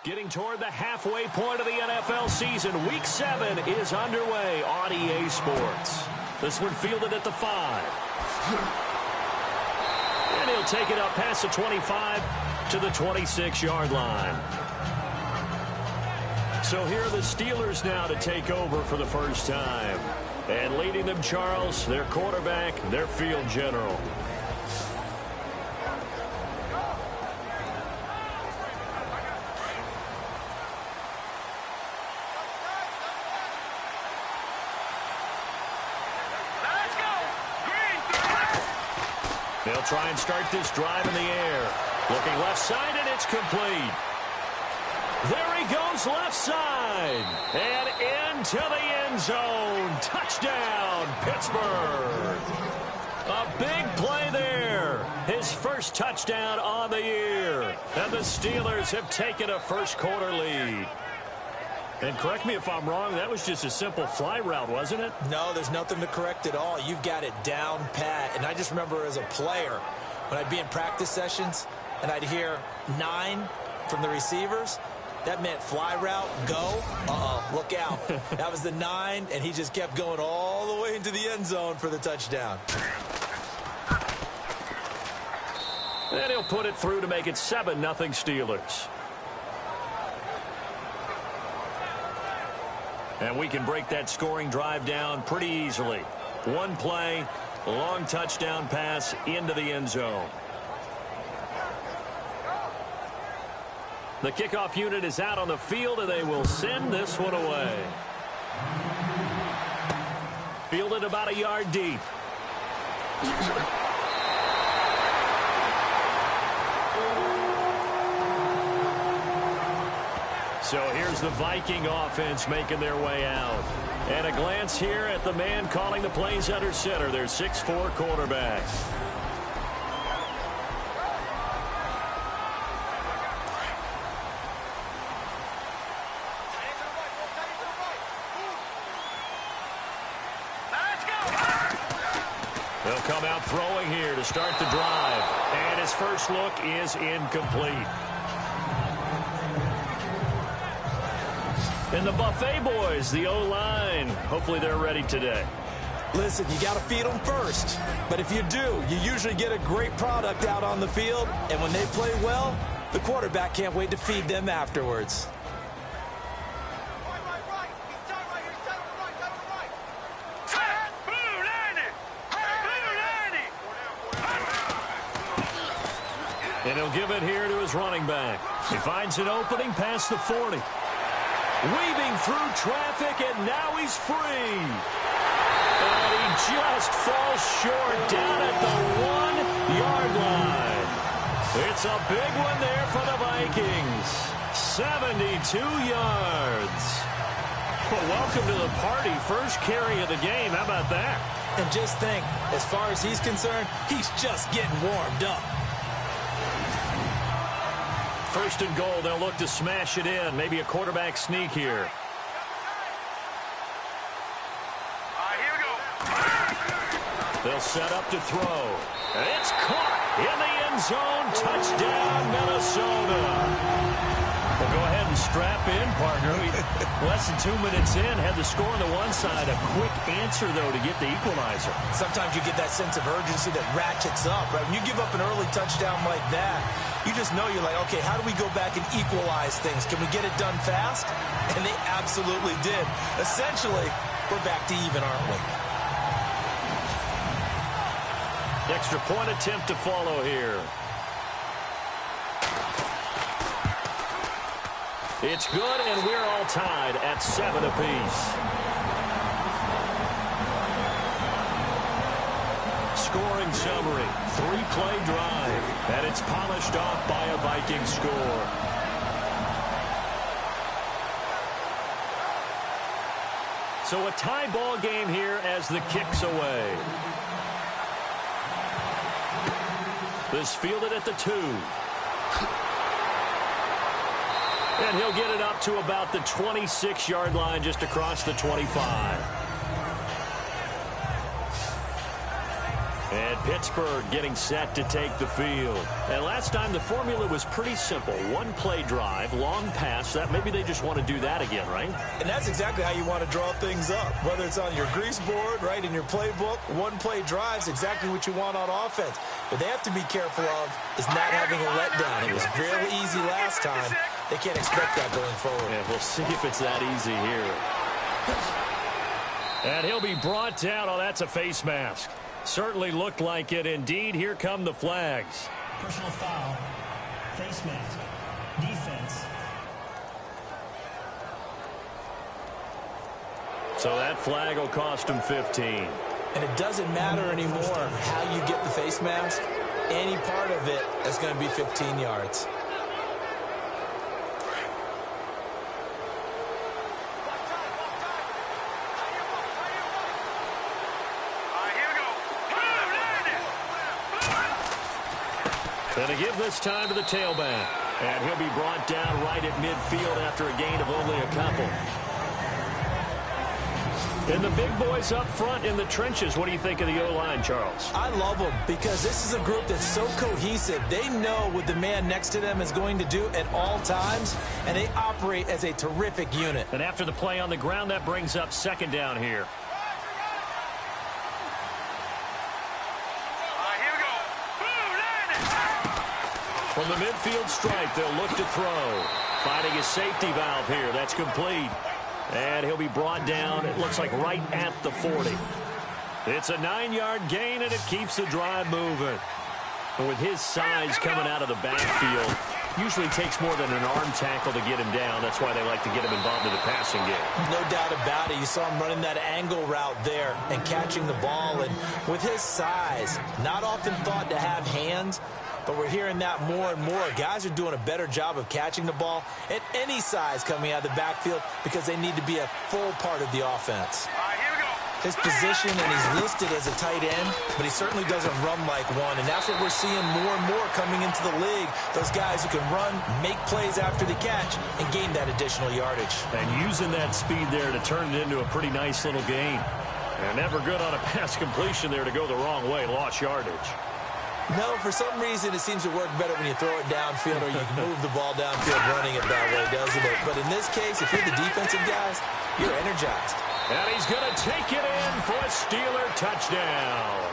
Getting toward the halfway point of the NFL season. Week 7 is underway on EA Sports. This one fielded at the 5. And he'll take it up past the 25 to the 26-yard line. So here are the Steelers now to take over for the first time. And leading them, Charles, their quarterback, their field general. They'll try and start this drive in the air. Looking left side, and it's complete. There he goes left side. And into the end zone. Touchdown, Pittsburgh. A big play there. His first touchdown on the year. And the Steelers have taken a first-quarter lead. And correct me if I'm wrong, that was just a simple fly route, wasn't it? No, there's nothing to correct at all. You've got it down pat. And I just remember as a player, when I'd be in practice sessions and I'd hear 9 from the receivers, that meant fly route, go, look out. That was the 9, and he just kept going all the way into the end zone for the touchdown. And he'll put it through to make it 7-0 Steelers. And we can break that scoring drive down pretty easily. One play, long touchdown pass into the end zone. The kickoff unit is out on the field, and they will send this one away. Fielded about a yard deep. So here's the Viking offense making their way out. And a glance here at the man calling the plays under center, their 6'4" quarterback. They'll come out throwing here to start the drive. And his first look is incomplete. And the Buffet boys, the O-line, hopefully they're ready today. Listen, you got to feed them first. But if you do, you usually get a great product out on the field. And when they play well, the quarterback can't wait to feed them afterwards. And he'll give it here to his running back. He finds an opening past the 40. Weaving through traffic, and now he's free. And he just falls short down at the 1-yard line. It's a big one there for the Vikings. 72 yards. Well, welcome to the party. First carry of the game. How about that? And just think, as far as he's concerned, he's just getting warmed up. First and goal, they'll look to smash it in. Maybe a quarterback sneak here. Here we go. They'll set up to throw. And it's caught in the end zone. Touchdown, Minnesota. Well, go ahead and strap in, partner. Less than 2 minutes in, had the score on the one side. A quick answer, though, to get the equalizer. Sometimes you get that sense of urgency that ratchets up, right? When you give up an early touchdown like that, you just know you're like, okay, how do we go back and equalize things? Can we get it done fast? And they absolutely did. Essentially, we're back to even, aren't we? Extra point attempt to follow here. It's good, and we're all tied at 7 apiece. Scoring summary, 3-play drive, and it's polished off by a Viking score. So a tie ball game here as the kick's away. This fielded at the 2. And he'll get it up to about the 26-yard line, just across the 25. And Pittsburgh getting set to take the field. And last time the formula was pretty simple. One play drive, long pass. That maybe they just want to do that again, right? And that's exactly how you want to draw things up. Whether it's on your grease board, right, in your playbook, one play drive's exactly what you want on offense. But they have to be careful of is not having a letdown. It was real easy last time. They can't expect that going forward. Yeah, we'll see if it's that easy here. And he'll be brought down. Oh, that's a face mask. Certainly looked like it. Indeed, here come the flags. Personal foul, face mask, defense. So that flag will cost him 15. And it doesn't matter anymore how you get the face mask. Any part of it is going to be 15 yards. And to give this time to the tailback. And he'll be brought down right at midfield after a gain of only a couple. And the big boys up front in the trenches. What do you think of the O-line, Charles? I love them because this is a group that's so cohesive. They know what the man next to them is going to do at all times, and they operate as a terrific unit. And after the play on the ground, that brings up second down here. From the midfield stripe, they'll look to throw. Finding his safety valve here. That's complete. And he'll be brought down, it looks like right at the 40. It's a 9-yard gain, and it keeps the drive moving. And with his size coming out of the backfield, usually takes more than an arm tackle to get him down. That's why they like to get him involved in the passing game. No doubt about it. You saw him running that angle route there and catching the ball. And with his size, not often thought to have hands, but we're hearing that more and more. Guys are doing a better job of catching the ball at any size coming out of the backfield because they need to be a full part of the offense. His position, and he's listed as a tight end, but he certainly doesn't run like one, and that's what we're seeing more and more coming into the league. Those guys who can run, make plays after the catch, and gain that additional yardage. And using that speed there to turn it into a pretty nice little gain. And never good on a pass completion there to go the wrong way, lost yardage. No, for some reason it seems to work better when you throw it downfield or you can move the ball downfield running it that way, doesn't it? But in this case, if you're the defensive guys, you're energized. And he's going to take it in for a Steeler touchdown.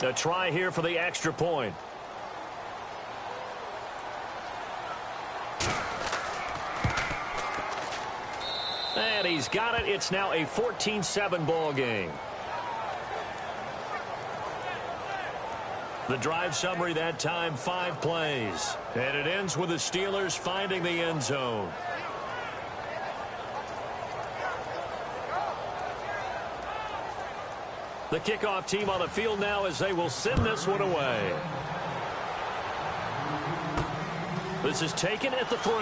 A try here for the extra point. And he's got it. It's now a 14-7 ball game. The drive summary that time, 5 plays. And it ends with the Steelers finding the end zone. The kickoff team on the field now as they will send this one away. This is taken at the 3.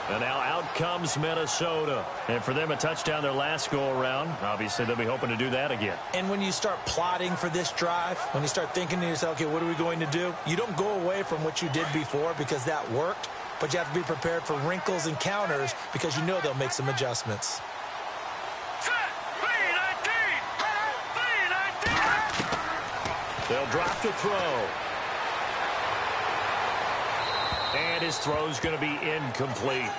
And now out comes Minnesota. And for them, a touchdown their last go-around. Obviously, they'll be hoping to do that again. And when you start plotting for this drive, when you start thinking to yourself, okay, what are we going to do? You don't go away from what you did before because that worked, but you have to be prepared for wrinkles and counters because you know they'll make some adjustments. They'll drop the throw. And his throw's going to be incomplete.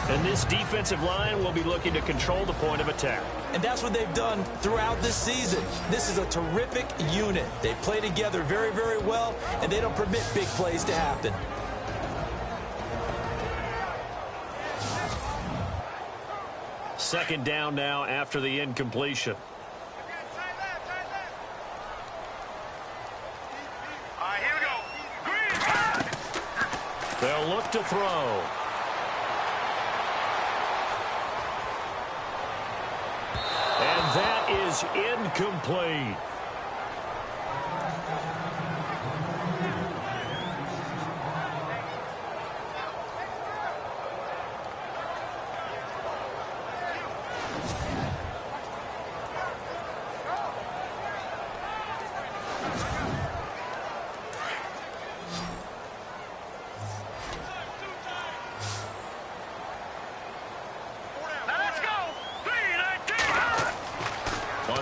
And this defensive line will be looking to control the point of attack. And that's what they've done throughout this season. This is a terrific unit. They play together very, very well, and they don't permit big plays to happen. Second down now after the incompletion. They'll look to throw. And that is incomplete.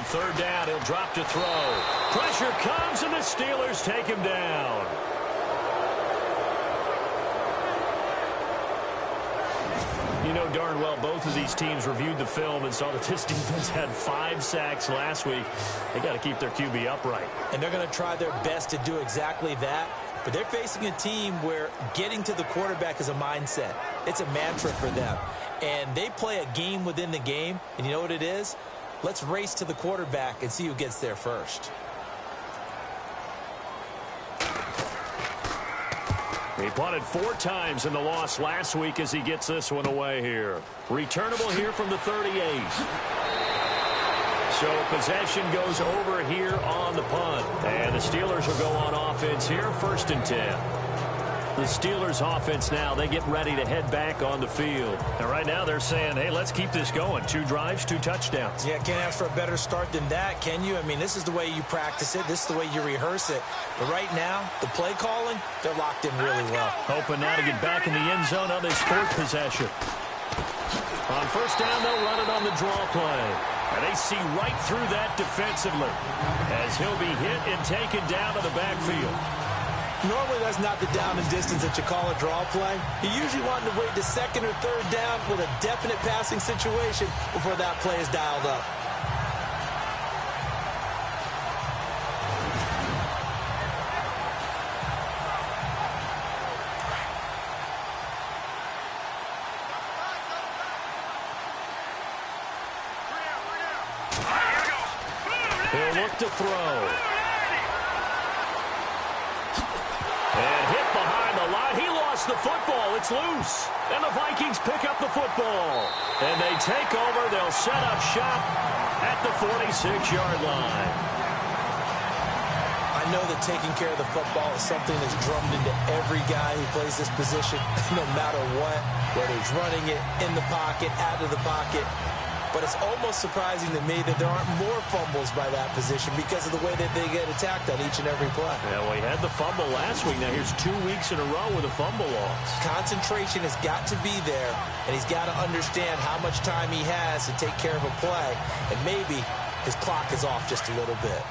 Third down, he'll drop to throw. Pressure comes, and the Steelers take him down. You know darn well both of these teams reviewed the film and saw that this defense had 5 sacks last week. They got to keep their QB upright. And they're going to try their best to do exactly that. But they're facing a team where getting to the quarterback is a mindset. It's a mantra for them. And they play a game within the game. And you know what it is? Let's race to the quarterback and see who gets there first. He punted 4 times in the loss last week as he gets this one away here. Returnable here from the 38. So possession goes over here on the punt. And the Steelers will go on offense here, 1st and 10. The Steelers offense now, they get ready to head back on the field. And right now they're saying, hey, let's keep this going. 2 drives, 2 touchdowns. Yeah, can't ask for a better start than that, can you? I mean, this is the way you practice it. This is the way you rehearse it. But right now, the play calling, they're locked in really well. Hoping now to get back in the end zone on this 4th possession. On 1st down, they'll run it on the draw play. And they see right through that defensively as he'll be hit and taken down to the backfield. Normally, that's not the down and distance that you call a draw play. You usually want to wait to 2nd or 3rd down with a definite passing situation before that play is dialed up. He'll look to throw. And hit behind the line. He lost the football. It's loose. And the Vikings pick up the football. And they take over. They'll set up shop at the 46-yard line. I know that taking care of the football is something that's drummed into every guy who plays this position, no matter what, whether he's running it, in the pocket, out of the pocket. But it's almost surprising to me that there aren't more fumbles by that position because of the way that they get attacked on each and every play. Yeah, well, he had the fumble last week. Now here's 2 weeks in a row with a fumble loss. Concentration has got to be there, and he's got to understand how much time he has to take care of a play. And maybe his clock is off just a little bit.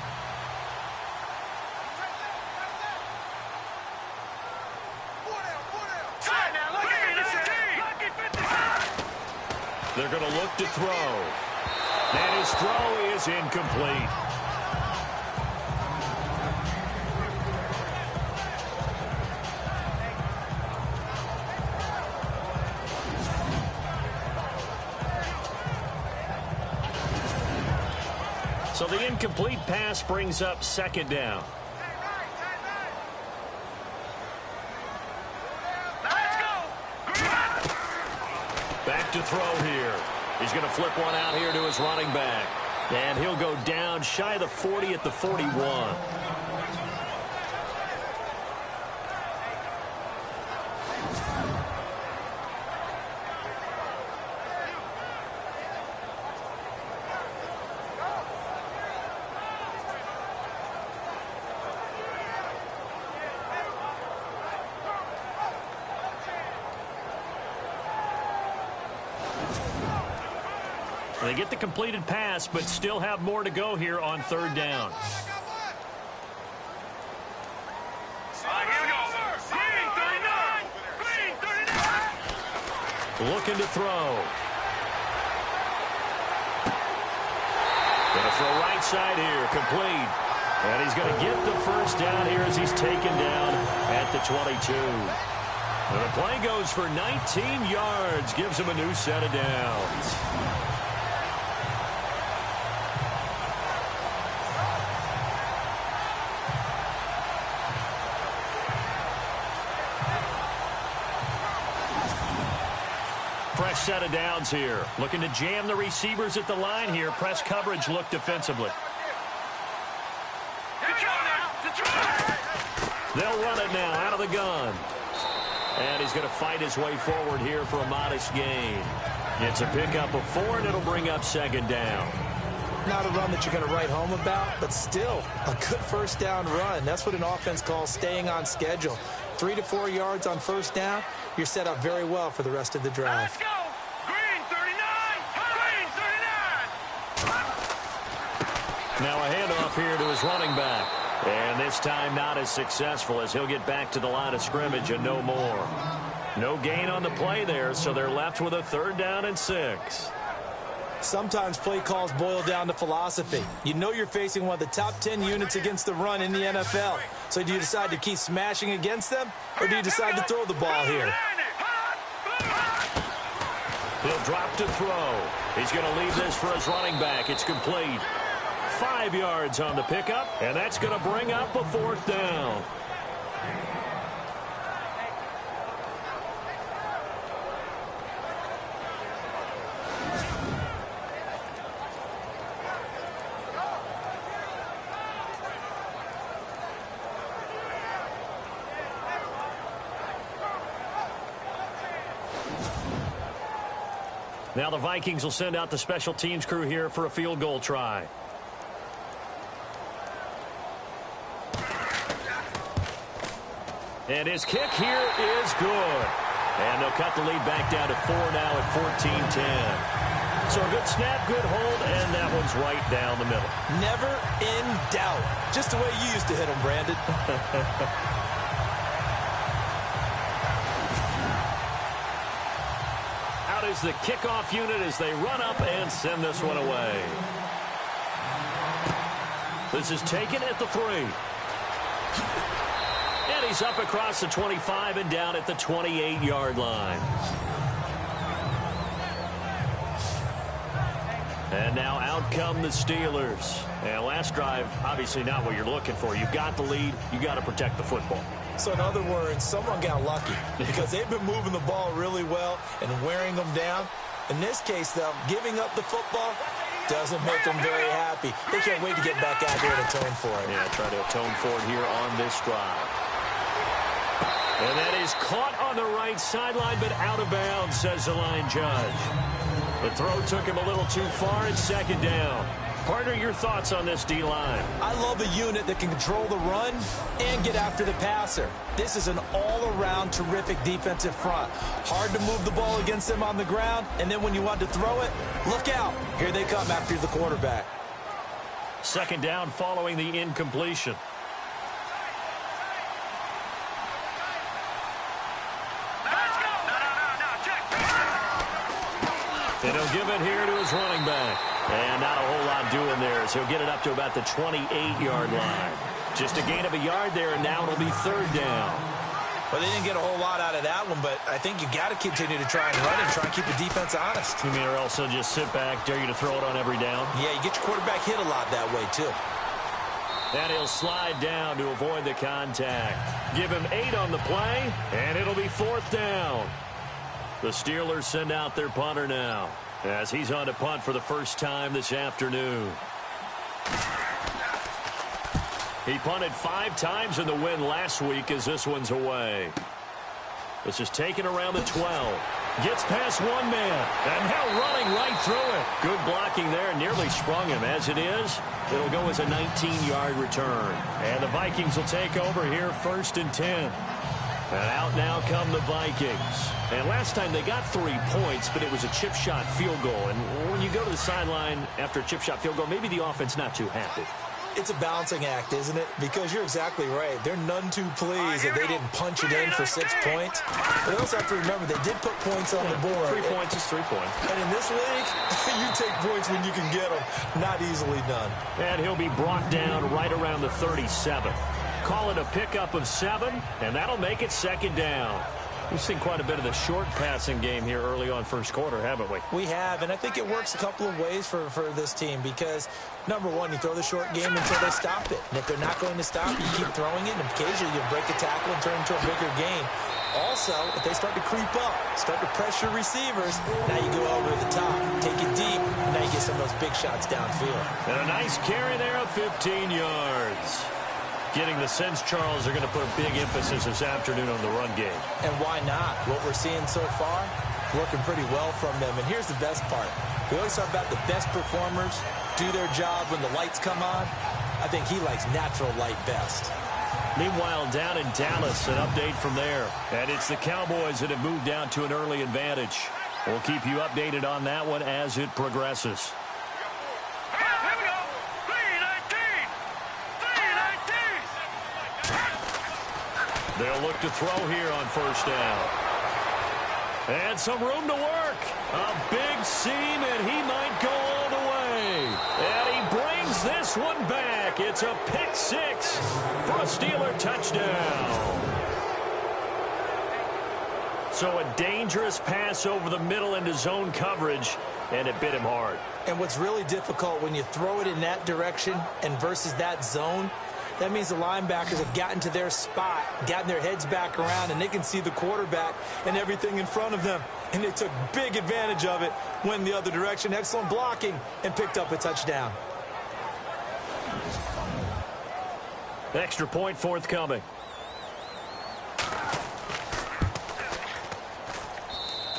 They're going to look to throw. And his throw is incomplete. So the incomplete pass brings up 2nd down. Back to throw here. He's going to flip one out here to his running back. And he'll go down shy of the 40 at the 41. They get the completed pass, but still have more to go here on 3rd down. Looking to throw. Going to throw right side here, complete. And he's going to get the 1st down here as he's taken down at the 22. And the play goes for 19 yards, gives him a new set of downs. set of downs here. Looking to jam the receivers at the line here. Press coverage look defensively. They'll run it now out of the gun. And he's going to fight his way forward here for a modest gain. It's a pickup of 4, and it'll bring up second down. Not a run that you're going to write home about, but still a good first down run. That's what an offense calls staying on schedule. 3 to 4 yards on first down, you're set up very well for the rest of the drive. Let's go! Green 39! Green 39! Now a handoff here to his running back. And this time not as successful as he'll get back to the line of scrimmage and no more. No gain on the play there, so they're left with a 3rd down and 6. Sometimes play calls boil down to philosophy. You know you're facing one of the top 10 units against the run in the NFL. So do you decide to keep smashing against them, or do you decide to throw the ball here? He'll drop to throw. He's going to leave this for his running back. It's complete. 5 yards on the pickup, and that's going to bring up a 4th down. Now the Vikings will send out the special teams crew here for a field goal try. And his kick here is good. And they'll cut the lead back down to 4 now at 14-10. So a good snap, good hold, and that one's right down the middle. Never in doubt. Just the way you used to hit them, Brandon. Out is the kickoff unit as they run up and send this one away. This is taken at the 3. And he's up across the 25 and down at the 28-yard line. And now out come the Steelers. And last drive, obviously not what you're looking for. You've got the lead. You've got to protect the football. So in other words, someone got lucky because they've been moving the ball really well and wearing them down. In this case, though, giving up the football doesn't make them very happy. They can't wait to get back out there and atone for it. Yeah, try to atone for it here on this drive. And that is caught on the right sideline, but out of bounds, says the line judge. The throw took him a little too far. It's second down. Partner, your thoughts on this D-line? I love a unit that can control the run and get after the passer. This is an all-around terrific defensive front. Hard to move the ball against them on the ground, and then when you want to throw it, look out. Here they come after the quarterback. Second down following the incompletion. And he'll give it here to his running back. And not a whole lot doing there as he'll get it up to about the 28-yard line. Just a gain of a yard there, and now it'll be 3rd down. Well, they didn't get a whole lot out of that one, but I think you got to continue to try and run and try and keep the defense honest. You mean or else they'll just sit back, dare you to throw it on every down? Yeah, you get your quarterback hit a lot that way, too. And he'll slide down to avoid the contact. Give him 8 on the play, and it'll be 4th down. The Steelers send out their punter now as he's on to punt for the first time this afternoon. He punted 5 times in the win last week as this one's away. This is taken around the 12. Gets past one man. And now running right through it. Good blocking there. Nearly sprung him. As it is, it'll go as a 19-yard return. And the Vikings will take over here 1st and 10. And out now come the Vikings. And last time they got 3 points, but it was a chip shot field goal. And when you go to the sideline after a chip shot field goal, maybe the offense not too happy. It's a balancing act, isn't it? Because you're exactly right. They're none too pleased that they didn't punch it in for 6 points. But they also have to remember they did put points on the board. 3 points is 3 points. And in this league, you take points when you can get them. Not easily done. And he'll be brought down right around the 37th. Call it a pickup of 7, and that'll make it 2nd down. We've seen quite a bit of the short passing game here early on first quarter, haven't we? We have, and I think it works a couple of ways for this team because, number one, you throw the short game until they stop it. And if they're not going to stop it, you keep throwing it, and occasionally you break a tackle and turn it into a bigger gain. Also, if they start to creep up, start to pressure receivers, now you go over the top, take it deep, and now you get some of those big shots downfield. And a nice carry there of 15 yards. Getting the sense Charles are going to put a big emphasis this afternoon on the run game. And why not? What we're seeing so far, working pretty well from them. And here's the best part. We always talk about the best performers do their job when the lights come on. I think he likes natural light best. Meanwhile, down in Dallas, an update from there. And it's the Cowboys that have moved down to an early advantage. We'll keep you updated on that one as it progresses. Here we go. 3-19. 3-19. They'll look to throw here on first down. And some room to work. A big seam, and he might go all the way. And he brings this one back. It's a pick six for a Steeler touchdown. So a dangerous pass over the middle into zone coverage, and it bit him hard. And what's really difficult when you throw it in that direction and versus that zone, that means the linebackers have gotten to their spot, gotten their heads back around, and they can see the quarterback and everything in front of them. And they took big advantage of it, went the other direction, excellent blocking, and picked up a touchdown. Extra point forthcoming.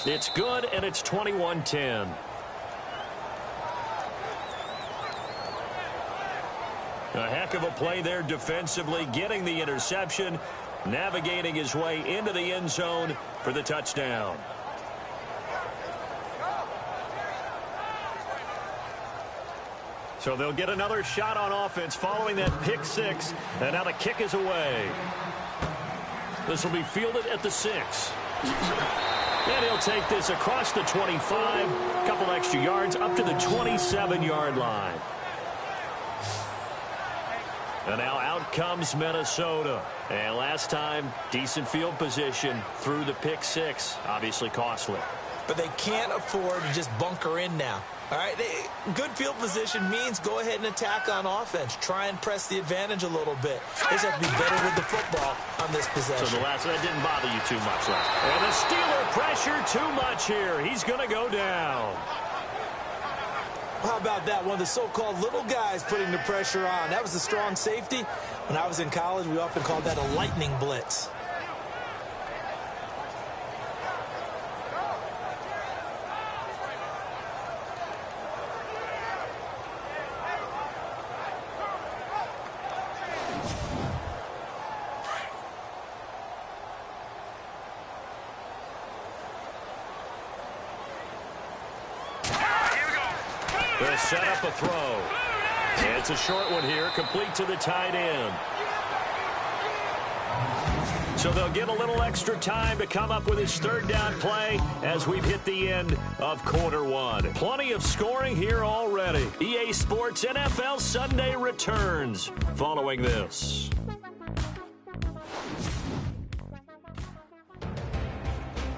It's good, and it's 21-10. A heck of a play there defensively, getting the interception, navigating his way into the end zone for the touchdown. So they'll get another shot on offense following that pick six, and now the kick is away. This will be fielded at the 6. And he'll take this across the 25, a couple extra yards up to the 27-yard line. And now out comes Minnesota. And last time, decent field position through the pick six. Obviously costly. But they can't afford to just bunker in now. All right, good field position means go ahead and attack on offense. Try and press the advantage a little bit. They just have to be better with the football on this possession. So the last that didn't bother you too much last. And the Steeler pressure too much here. He's going to go down. How about that? One of the so-called little guys putting the pressure on. That was a strong safety. When I was in college, we often called that a lightning blitz. They'll set up a throw. And it's a short one here, complete to the tight end. So they'll get a little extra time to come up with his third down play as we've hit the end of quarter one. Plenty of scoring here already. EA Sports NFL Sunday returns following this.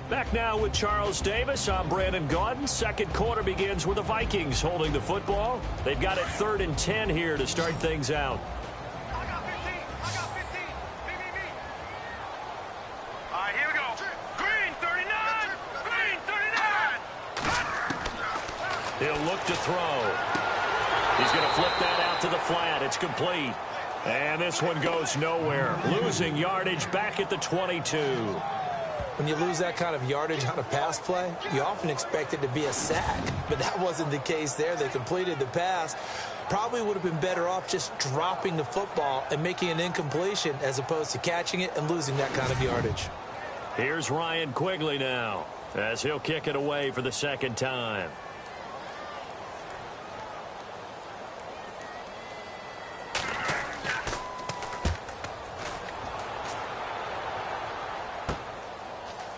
Back now with Charles Davis. I'm Brandon Gaudin. Second quarter begins with the Vikings holding the football. They've got it 3rd and 10 here to start things out. I got 15. I got 15. Me. All right, here we go. Green 39. Green 39. He'll look to throw. He's going to flip that out to the flat. It's complete. And this one goes nowhere. Losing yardage back at the 22. When you lose that kind of yardage on a pass play, you often expect it to be a sack. But that wasn't the case there. They completed the pass. Probably would have been better off just dropping the football and making an incompletion as opposed to catching it and losing that kind of yardage. Here's Ryan Quigley now as he'll kick it away for the second time.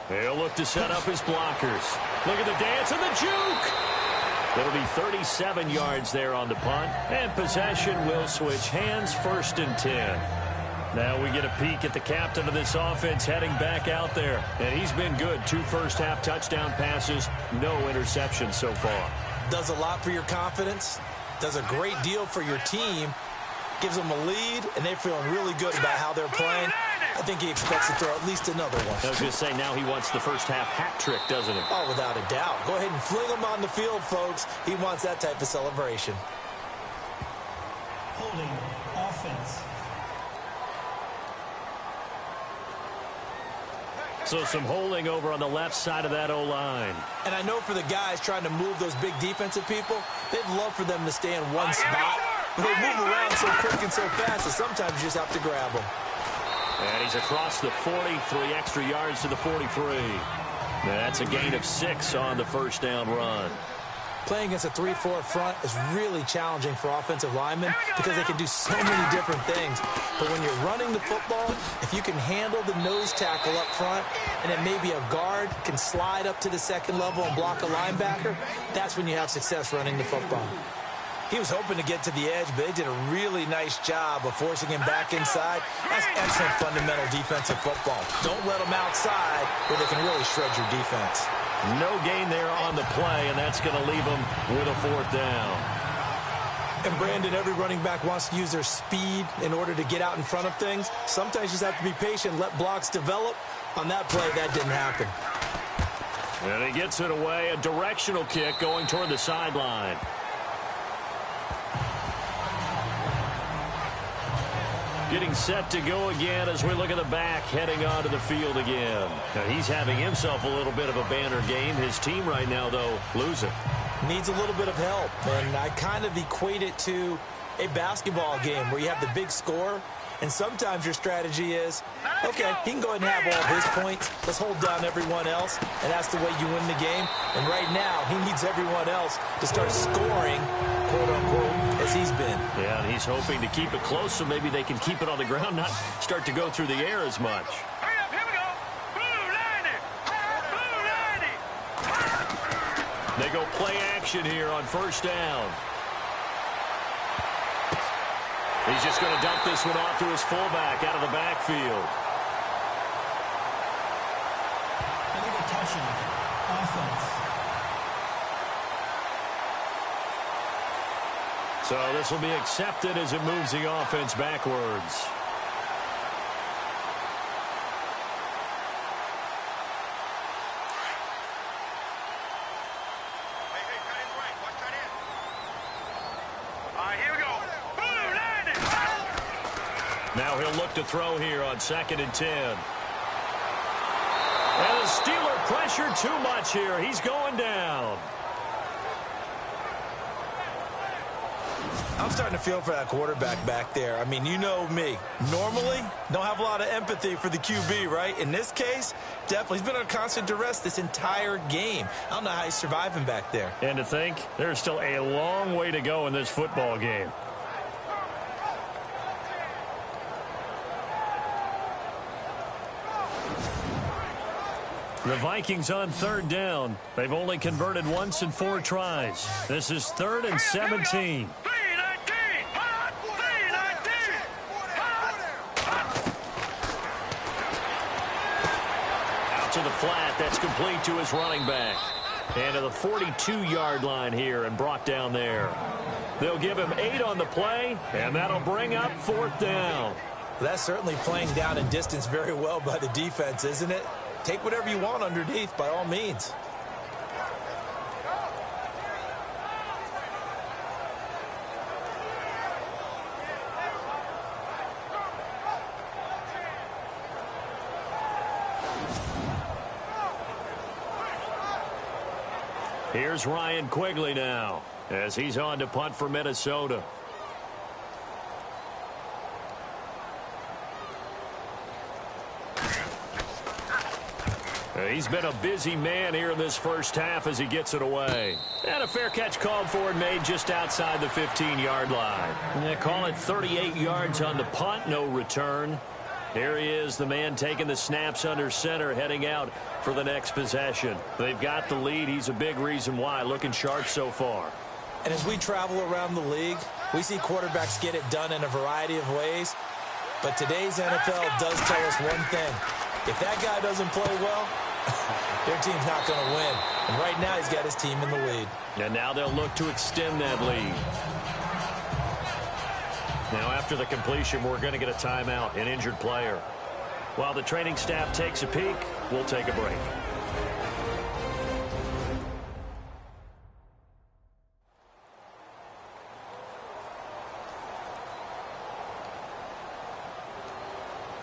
He'll look to set up his blockers. Look at the dance and the juke. It'll be 37 yards there on the punt. And possession will switch hands, 1st and 10. Now we get a peek at the captain of this offense heading back out there. And he's been good. 2 first-half touchdown passes, no interceptions so far. Does a lot for your confidence. Does a great deal for your team. Gives them a lead, and they're feeling really good about how they're playing. I think he expects to throw at least another one. I was just saying, now he wants the first half hat trick, doesn't he? Oh, without a doubt. Go ahead and fling him on the field, folks. He wants that type of celebration. Holding offense. So some holding over on the left side of that O-line. And I know for the guys trying to move those big defensive people, they'd love for them to stay in one spot. But they move around so quick and so fast that sometimes you just have to grab them. And he's across the 40, 3 extra yards to the 43. That's a gain of 6 on the first down run. Playing against a 3-4 front is really challenging for offensive linemen because they can do so many different things. But when you're running the football, if you can handle the nose tackle up front and then maybe a guard can slide up to the second level and block a linebacker, that's when you have success running the football. He was hoping to get to the edge, but they did a really nice job of forcing him back inside. That's excellent fundamental defensive football. Don't let them outside where they can really shred your defense. No gain there on the play, and that's going to leave them with a 4th down. And Brandon, every running back wants to use their speed in order to get out in front of things. Sometimes you just have to be patient, let blocks develop. On that play, that didn't happen. And he gets it away, a directional kick going toward the sideline. Getting set to go again as we look at the back, heading onto the field again. Now he's having himself a little bit of a banner game. His team right now, though, losing. Needs a little bit of help, and I kind of equate it to a basketball game where you have the big score, and sometimes your strategy is, okay, he can go ahead and have all his points. Let's hold down everyone else, and that's the way you win the game. And right now, he needs everyone else to start scoring, quote-unquote, as he's been. Yeah, and he's hoping to keep it close so maybe they can keep it on the ground, not start to go through the air as much. Hurry up, here we go. Blue 90. Blue 90. They go play action here on first down. He's just going to dump this one off to his fullback out of the backfield. Another touchdown. Offense. So this will be accepted as it moves the offense backwards. Hey, cut in right. Watch cut in. All right, here we go. Blue 90. Now he'll look to throw here on 2nd and 10. And the Steeler pressure too much here. He's going down. I'm starting to feel for that quarterback back there. I mean, you know me. Normally, don't have a lot of empathy for the QB, right? In this case, definitely. He's been under constant duress this entire game. I don't know how he's surviving back there. And to think, there's still a long way to go in this football game. The Vikings on 3rd down. They've only converted once in 4 tries. This is 3rd and 17. Out to the flat. That's complete to his running back. And to the 42-yard line here and brought down there. They'll give him 8 on the play, and that'll bring up 4th down. That's certainly playing down and distance very well by the defense, isn't it? Take whatever you want underneath, by all means. Here's Ryan Quigley now as he's on to punt for Minnesota. He's been a busy man here in this first half as he gets it away. And a fair catch called for and made just outside the 15-yard line. They call it 38 yards on the punt, no return. Here he is, the man taking the snaps under center, heading out for the next possession. They've got the lead. He's a big reason why. Looking sharp so far. And as we travel around the league, we see quarterbacks get it done in a variety of ways. But today's NFL does tell us one thing. If that guy doesn't play well, their team's not going to win. And right now he's got his team in the lead. And now they'll look to extend that lead. Now after the completion, we're going to get a timeout, an injured player. While the training staff takes a peek, we'll take a break.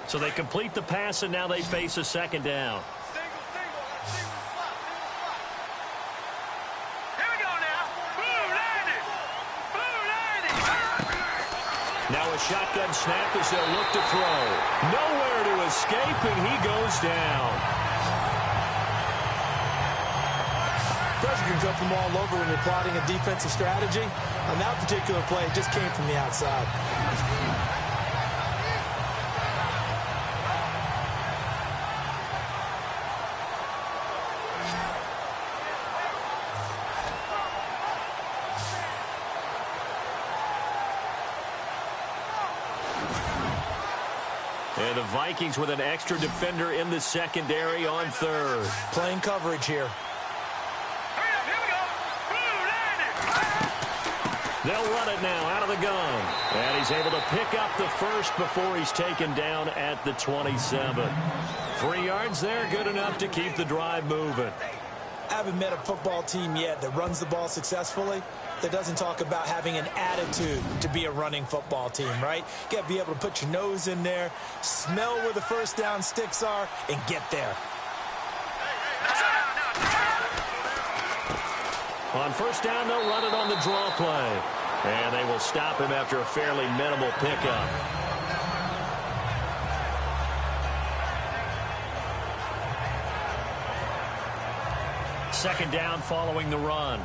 So they complete the pass, and now they face a second down. Now a shotgun snap as they'll look to throw. Nowhere to escape, and he goes down. Pressure can come from all over when you're plotting a defensive strategy. On that particular play, it just came from the outside. And the Vikings with an extra defender in the secondary on third. Playing coverage here. They'll run it now out of the gun. And he's able to pick up the first before he's taken down at the 27. 3 yards there, good enough to keep the drive moving. I haven't met a football team yet that runs the ball successfully that doesn't talk about having an attitude to be a running football team, right? You got to be able to put your nose in there, smell where the first down sticks are, and get there. On first down, they'll run it on the draw play. And they will stop him after a fairly minimal pickup. Second down following the run.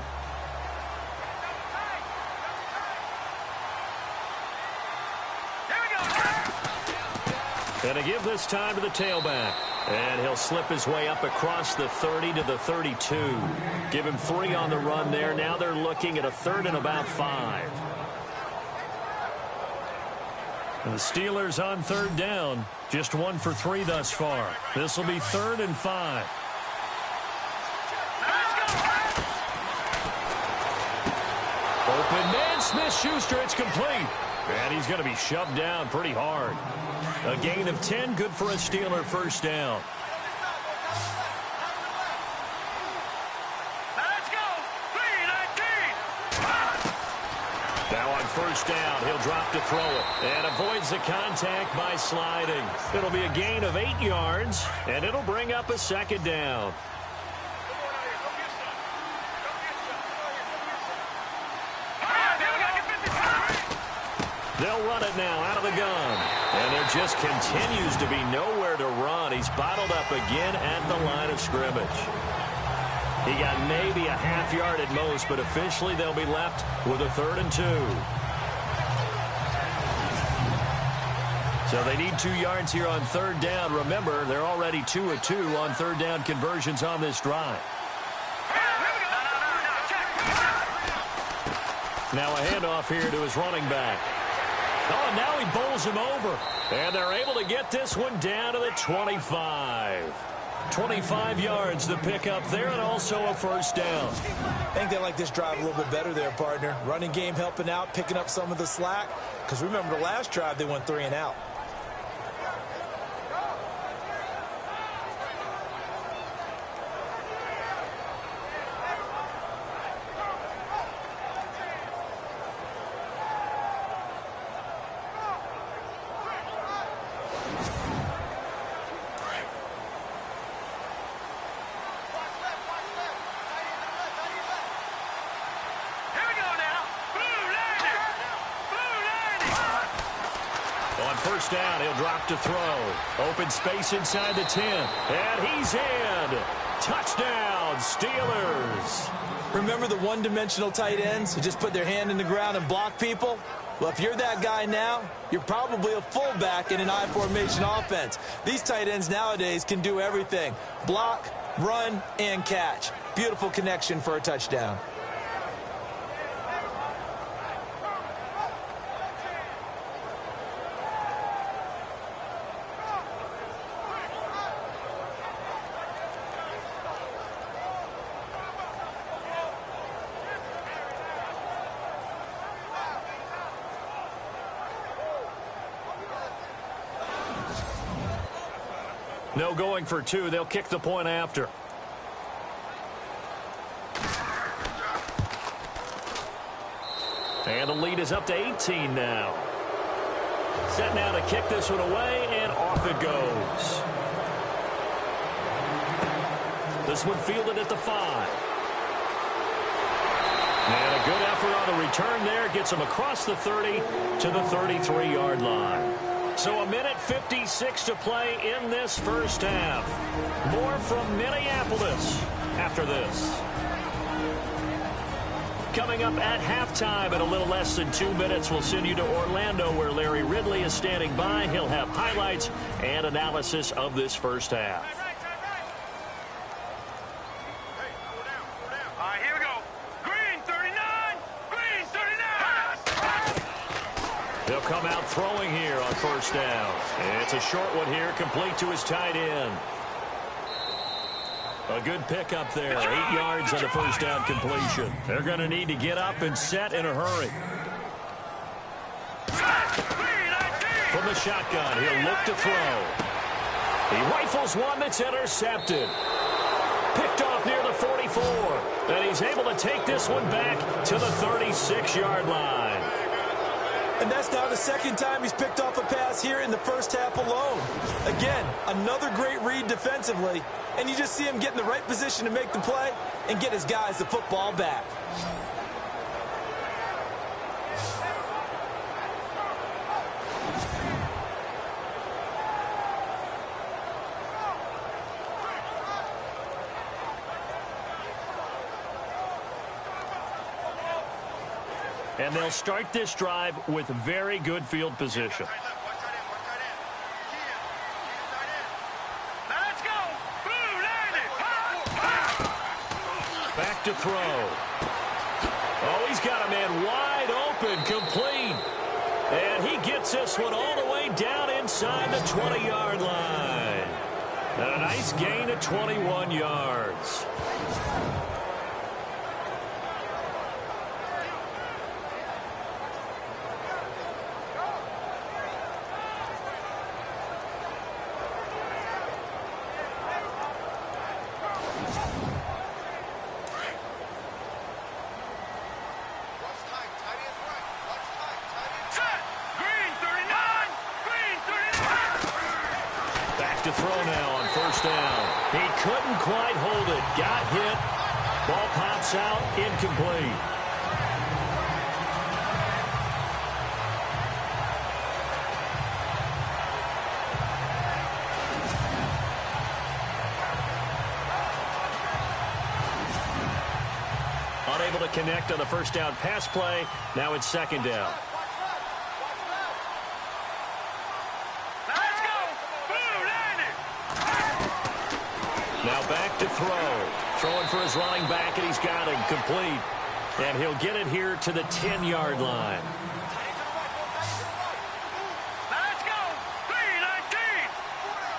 And a give this time to the tailback. And he'll slip his way up across the 30 to the 32. Give him 3 on the run there. Now they're looking at a 3rd and about 5. And the Steelers on 3rd down. Just 1 for 3 thus far. This will be 3rd and 5. Open man, Smith-Schuster, it's complete. And he's going to be shoved down pretty hard. A gain of 10, good for a Steeler first down. Let's go! 3-19! Now on first down, he'll drop to throw it. And avoids the contact by sliding. It'll be a gain of 8 yards, and it'll bring up a second down. They'll run it now out of the gun. And there just continues to be nowhere to run. He's bottled up again at the line of scrimmage. He got maybe a half yard at most, but officially they'll be left with a 3rd and 2. So they need 2 yards here on 3rd down. Remember, they're already 2 of 2 on 3rd down conversions on this drive. Now a handoff here to his running back. Oh, and now he bowls him over. And they're able to get this one down to the 25. 25 yards the pickup there, and also a first down. I think they like this drive a little bit better there, partner. Running game helping out, picking up some of the slack. Because remember the last drive, they went 3 and out. First down, he'll drop to throw. Open space inside the 10. And he's in. Touchdown, Steelers. Remember the one-dimensional tight ends who just put their hand in the ground and block people? Well, if you're that guy now, you're probably a fullback in an I-formation offense. These tight ends nowadays can do everything. Block, run, and catch. Beautiful connection for a touchdown. No going for two. They'll kick the point after. And the lead is up to 18 now. Set now to kick this one away, and off it goes. This one fielded at the 5. And a good effort on the return there. Gets him across the 30 to the 33-yard line. So 1:56 to play in this first half. More from Minneapolis after this. Coming up at halftime in a little less than 2 minutes, we'll send you to Orlando where Larry Ridley is standing by. He'll have highlights and analysis of this first half. Here we go. Green 39. Green 39. They'll come out throwing here on first down. It's a short one here, complete to his tight end. A good pickup there, 8 yards on the first down completion. They're going to need to get up and set in a hurry. From the shotgun, he'll look to throw. He rifles one that's intercepted. Picked off near the 44. And he's able to take this one back to the 36-yard line. And that's now the second time he's picked off a pass here in the first half alone. Again, another great read defensively. And you just see him get in the right position to make the play and get his guys the football back. And they'll start this drive with very good field position. Back to throw. Oh, he's got a man wide open, complete. And he gets this one all the way down inside the 20-yard line. And a nice gain of 21 yards. To throw now on first down. He couldn't quite hold it. Got hit. Ball pops out. Incomplete. Unable to connect on the first down pass play. Now it's second down. Now back to throw. Throwing for his running back, and he's got him complete. And he'll get it here to the 10-yard line. Let's go. 319.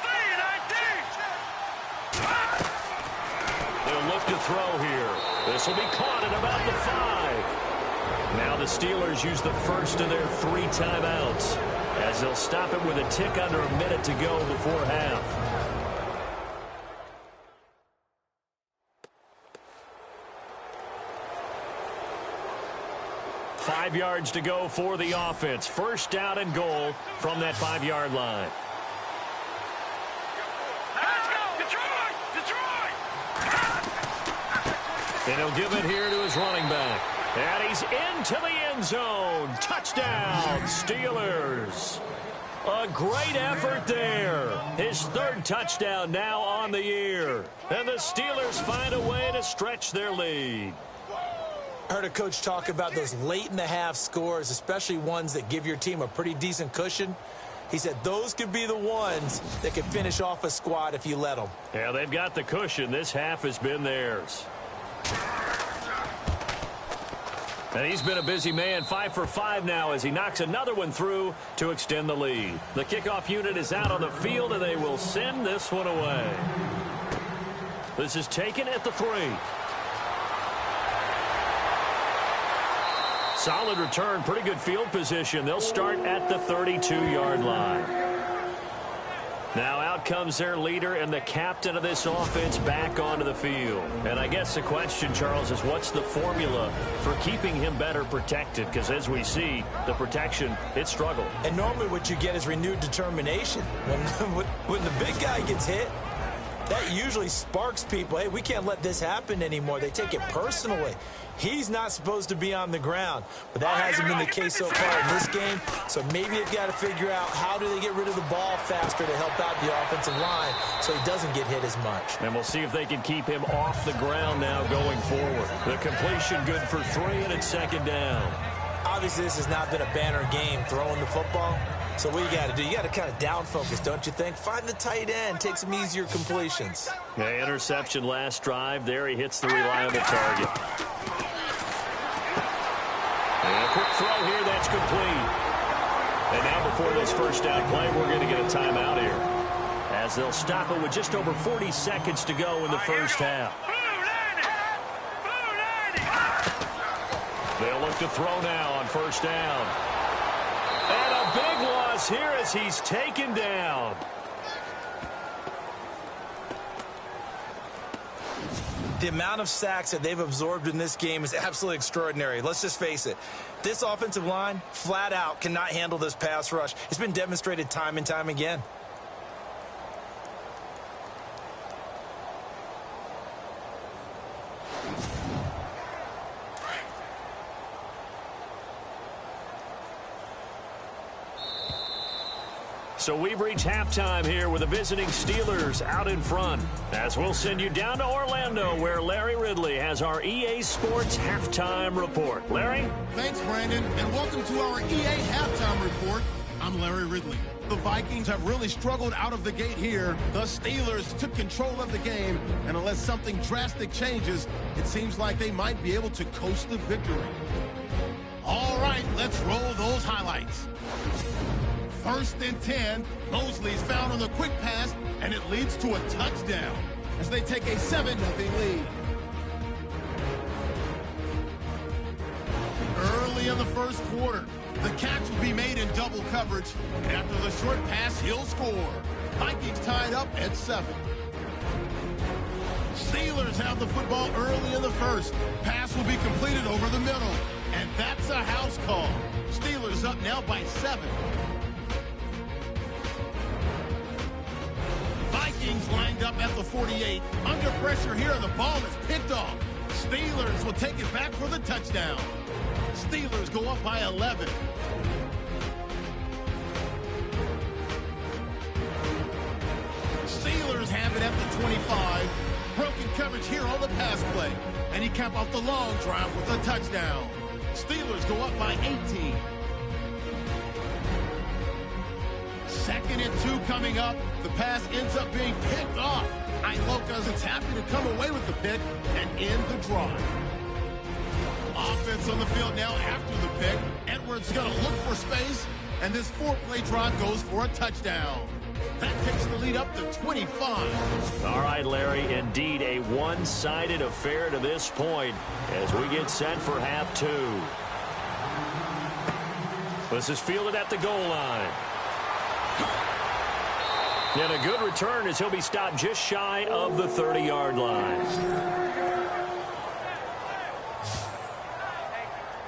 319. They'll look to throw here. This will be caught at about the 5. Now the Steelers use the first of their 3 timeouts as they'll stop it with a tick under a minute to go before half. Five yards to go for the offense. First down and goal from that 5-yard line. Let's go. Detroit. Detroit. And he'll give it here to his running back. And he's into the end zone. Touchdown, Steelers. A great effort there. His 3rd touchdown now on the year. And the Steelers find a way to stretch their lead. I heard a coach talk about those late-in-the-half scores, especially ones that give your team a pretty decent cushion. He said those could be the ones that could finish off a squad if you let them. Yeah, they've got the cushion. This half has been theirs. And he's been a busy man, 5 for 5 now as he knocks another one through to extend the lead. The kickoff unit is out on the field, and they will send this one away. This is taken at the 3. Solid return, pretty good field position. They'll start at the 32-yard line. Now out comes their leader and the captain of this offense back onto the field. And I guess the question, Charles, is what's the formula for keeping him better protected? Because as we see, the protection, it struggled. And normally what you get is renewed determination. When the big guy gets hit, that usually sparks people. Hey, we can't let this happen anymore. They take it personally. He's not supposed to be on the ground, but that hasn't been the case so far in this game. So maybe they've got to figure out how do they get rid of the ball faster to help out the offensive line so he doesn't get hit as much. And we'll see if they can keep him off the ground now going forward. The completion good for 3, and it's second down. Obviously, this has not been a banner game throwing the football. So what you got to do, you got to kind of down focus, don't you think? Find the tight end, take some easier completions. Yeah, interception last drive. There he hits the reliable target. And a quick throw here, that's complete. And now before this first down play, we're going to get a timeout here, as they'll stop it with just over 40 seconds to go in the first half. They'll look to throw now on first down. And a big loss here as he's taken down. The amount of sacks that they've absorbed in this game is absolutely extraordinary. Let's just face it. This offensive line, flat out, cannot handle this pass rush. It's been demonstrated time and time again. So we've reached halftime here with the visiting Steelers out in front, as we'll send you down to Orlando, where Larry Ridley has our EA Sports Halftime Report. Larry? Thanks, Brandon, and welcome to our EA Halftime Report. I'm Larry Ridley. The Vikings have really struggled out of the gate here. The Steelers took control of the game, and unless something drastic changes, it seems like they might be able to coast the victory. All right, let's roll those highlights. 1st and 10, Mosley's found on the quick pass, and it leads to a touchdown as they take a 7-0 lead. Early in the first quarter, the catch will be made in double coverage, and after the short pass, he'll score. Vikings tied up at 7. Steelers have the football early in the first. Pass will be completed over the middle, and that's a house call. Steelers up now by 7. Vikings lined up at the 48. Under pressure here, the ball is picked off. Steelers will take it back for the touchdown. Steelers go up by 11. Steelers have it at the 25. Broken coverage here on the pass play. And he capped off the long drive with a touchdown. Steelers go up by 18. 2nd and 2 coming up. The pass ends up being picked off. Ilokas is happy to come away with the pick and end the drive. Offense on the field now after the pick. Edwards going to look for space, and this 4-play drive goes for a touchdown. That takes the lead up to 25. All right, Larry, indeed a one-sided affair to this point as we get set for half 2. This is fielded at the goal line. And a good return as he'll be stopped just shy of the 30-yard line.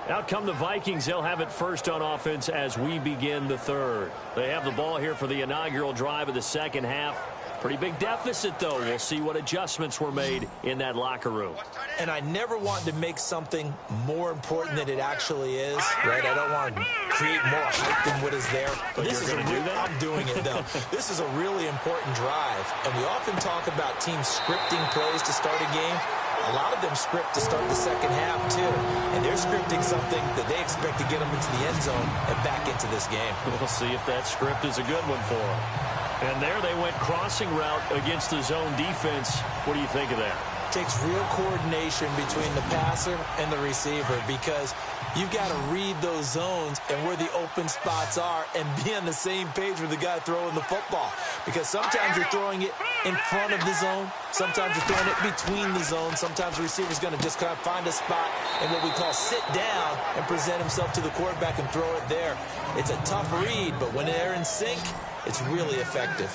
Out come the Vikings. They'll have it first on offense as we begin the third. They have the ball here for the inaugural drive of the second half. Pretty big deficit, though. We'll see what adjustments were made in that locker room. And I never want to make something more important than it actually is, right? I don't want to create more hype than what is there. But this is going to do that? I'm doing it, though. This is a really important drive. And we often talk about teams scripting plays to start a game. A lot of them script to start the second half, too. And they're scripting something that they expect to get them into the end zone and back into this game. We'll see if that script is a good one for them. And there they went crossing route against the zone defense. What do you think of that? Takes real coordination between the passer and the receiver because you've got to read those zones and where the open spots are and be on the same page with the guy throwing the football. Because sometimes you're throwing it in front of the zone. Sometimes you're throwing it between the zones. Sometimes the receiver's going to just kind of find a spot and what we call sit down and present himself to the quarterback and throw it there. It's a tough read, but when they're in sync, it's really effective.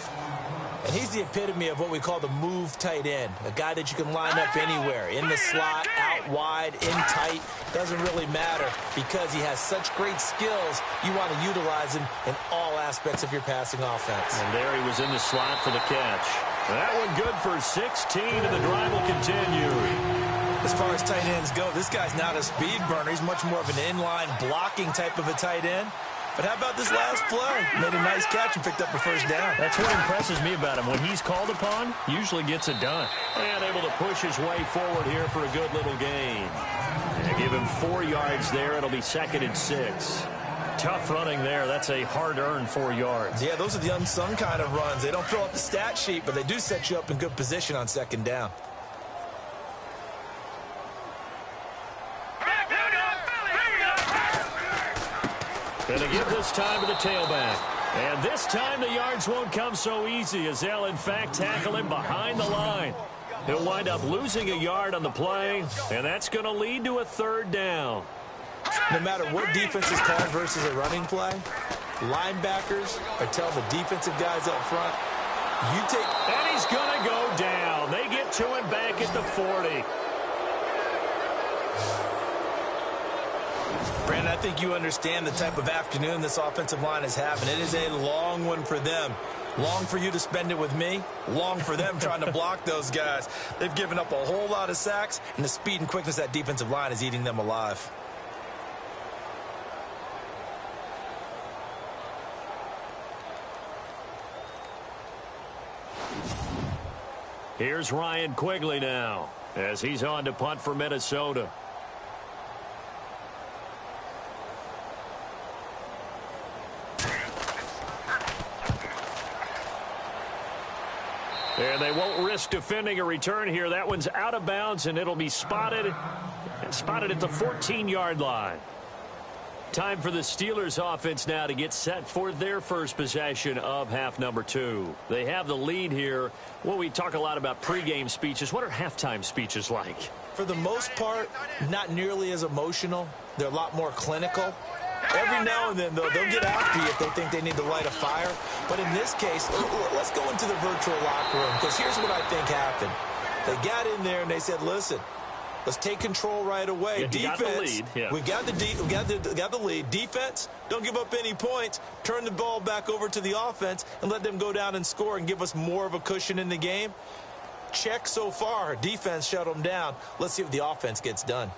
And he's the epitome of what we call the move tight end, a guy that you can line up anywhere, in the slot, out wide, in tight. Doesn't really matter because he has such great skills. You want to utilize him in all aspects of your passing offense. And there he was in the slot for the catch. That one good for 16, and the drive will continue. As far as tight ends go, this guy's not a speed burner. He's much more of an inline blocking type of a tight end. But how about this last play? Made a nice catch and picked up a first down. That's what impresses me about him. When he's called upon, usually gets it done. And able to push his way forward here for a good little gain. They give him 4 yards there. It'll be 2nd and 6. Tough running there. That's a hard-earned 4 yards. Yeah, those are the unsung kind of runs. They don't fill up the stat sheet, but they do set you up in good position on 2nd down. And they give this time to the tailback. And this time the yards won't come so easy as they'll, in fact, tackle him behind the line. He'll wind up losing a yard on the play, and that's going to lead to a 3rd down. No matter what defense is called versus a running play, linebackers are telling the defensive guys up front, you take... And he's going to go down. They get to him back at the 40. Brandon, I think you understand the type of afternoon this offensive line is having. It is a long one for them. Long for you to spend it with me. Long for them trying to block those guys. They've given up a whole lot of sacks, and the speed and quickness of that defensive line is eating them alive. Here's Ryan Quigley now as he's on to punt for Minnesota. And they won't risk defending a return here. That one's out of bounds, and it'll be spotted at the 14-yard line. Time for the Steelers offense now to get set for their first possession of half number 2. They have the lead here. Well, we talk a lot about pregame speeches. What are halftime speeches like? For the most part, not nearly as emotional. They're a lot more clinical. Every now and then, though, they'll get after you if they think they need to light a fire. But in this case, let's go into the virtual locker room, because here's what I think happened. They got in there and they said, listen, let's take control right away. Defense, got the lead. Yeah. We've got the lead. Defense, don't give up any points. Turn the ball back over to the offense and let them go down and score and give us more of a cushion in the game. Check so far. Defense shut them down. Let's see if the offense gets done.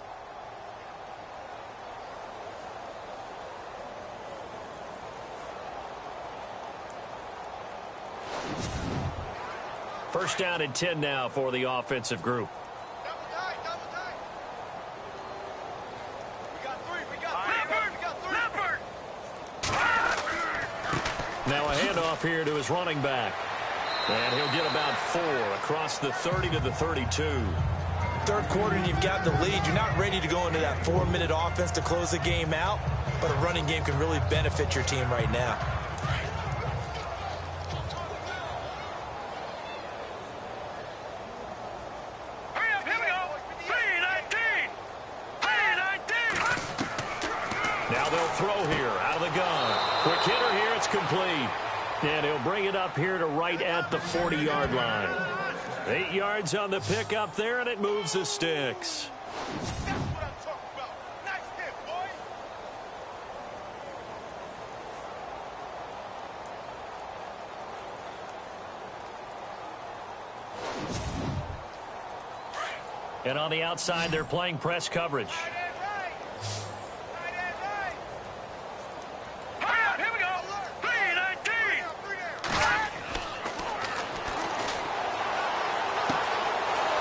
First down and 10 now for the offensive group. Now a handoff here to his running back. And he'll get about 4 across the 30 to the 32. Third quarter and you've got the lead. You're not ready to go into that 4-minute offense to close the game out, but a running game can really benefit your team right now. Throw here out of the gun. Quick hitter here. It's complete. And he'll bring it up here to right at the 40-yard line. 8 yards on the pickup there, and it moves the sticks. That's what I'm talking about. Nice hit, boy. And on the outside, they're playing press coverage.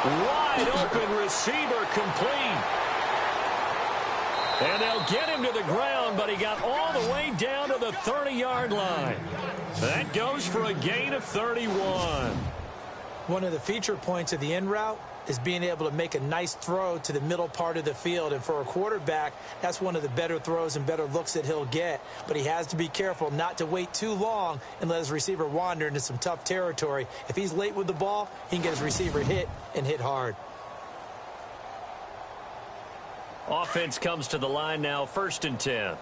Wide open receiver complete. And they'll get him to the ground, but he got all the way down to the 30-yard line. That goes for a gain of 31. One of the feature points of the in route is being able to make a nice throw to the middle part of the field. And for a quarterback, that's one of the better throws and better looks that he'll get. But he has to be careful not to wait too long and let his receiver wander into some tough territory. If he's late with the ball, he can get his receiver hit and hit hard. Offense comes to the line now, 1st and 10.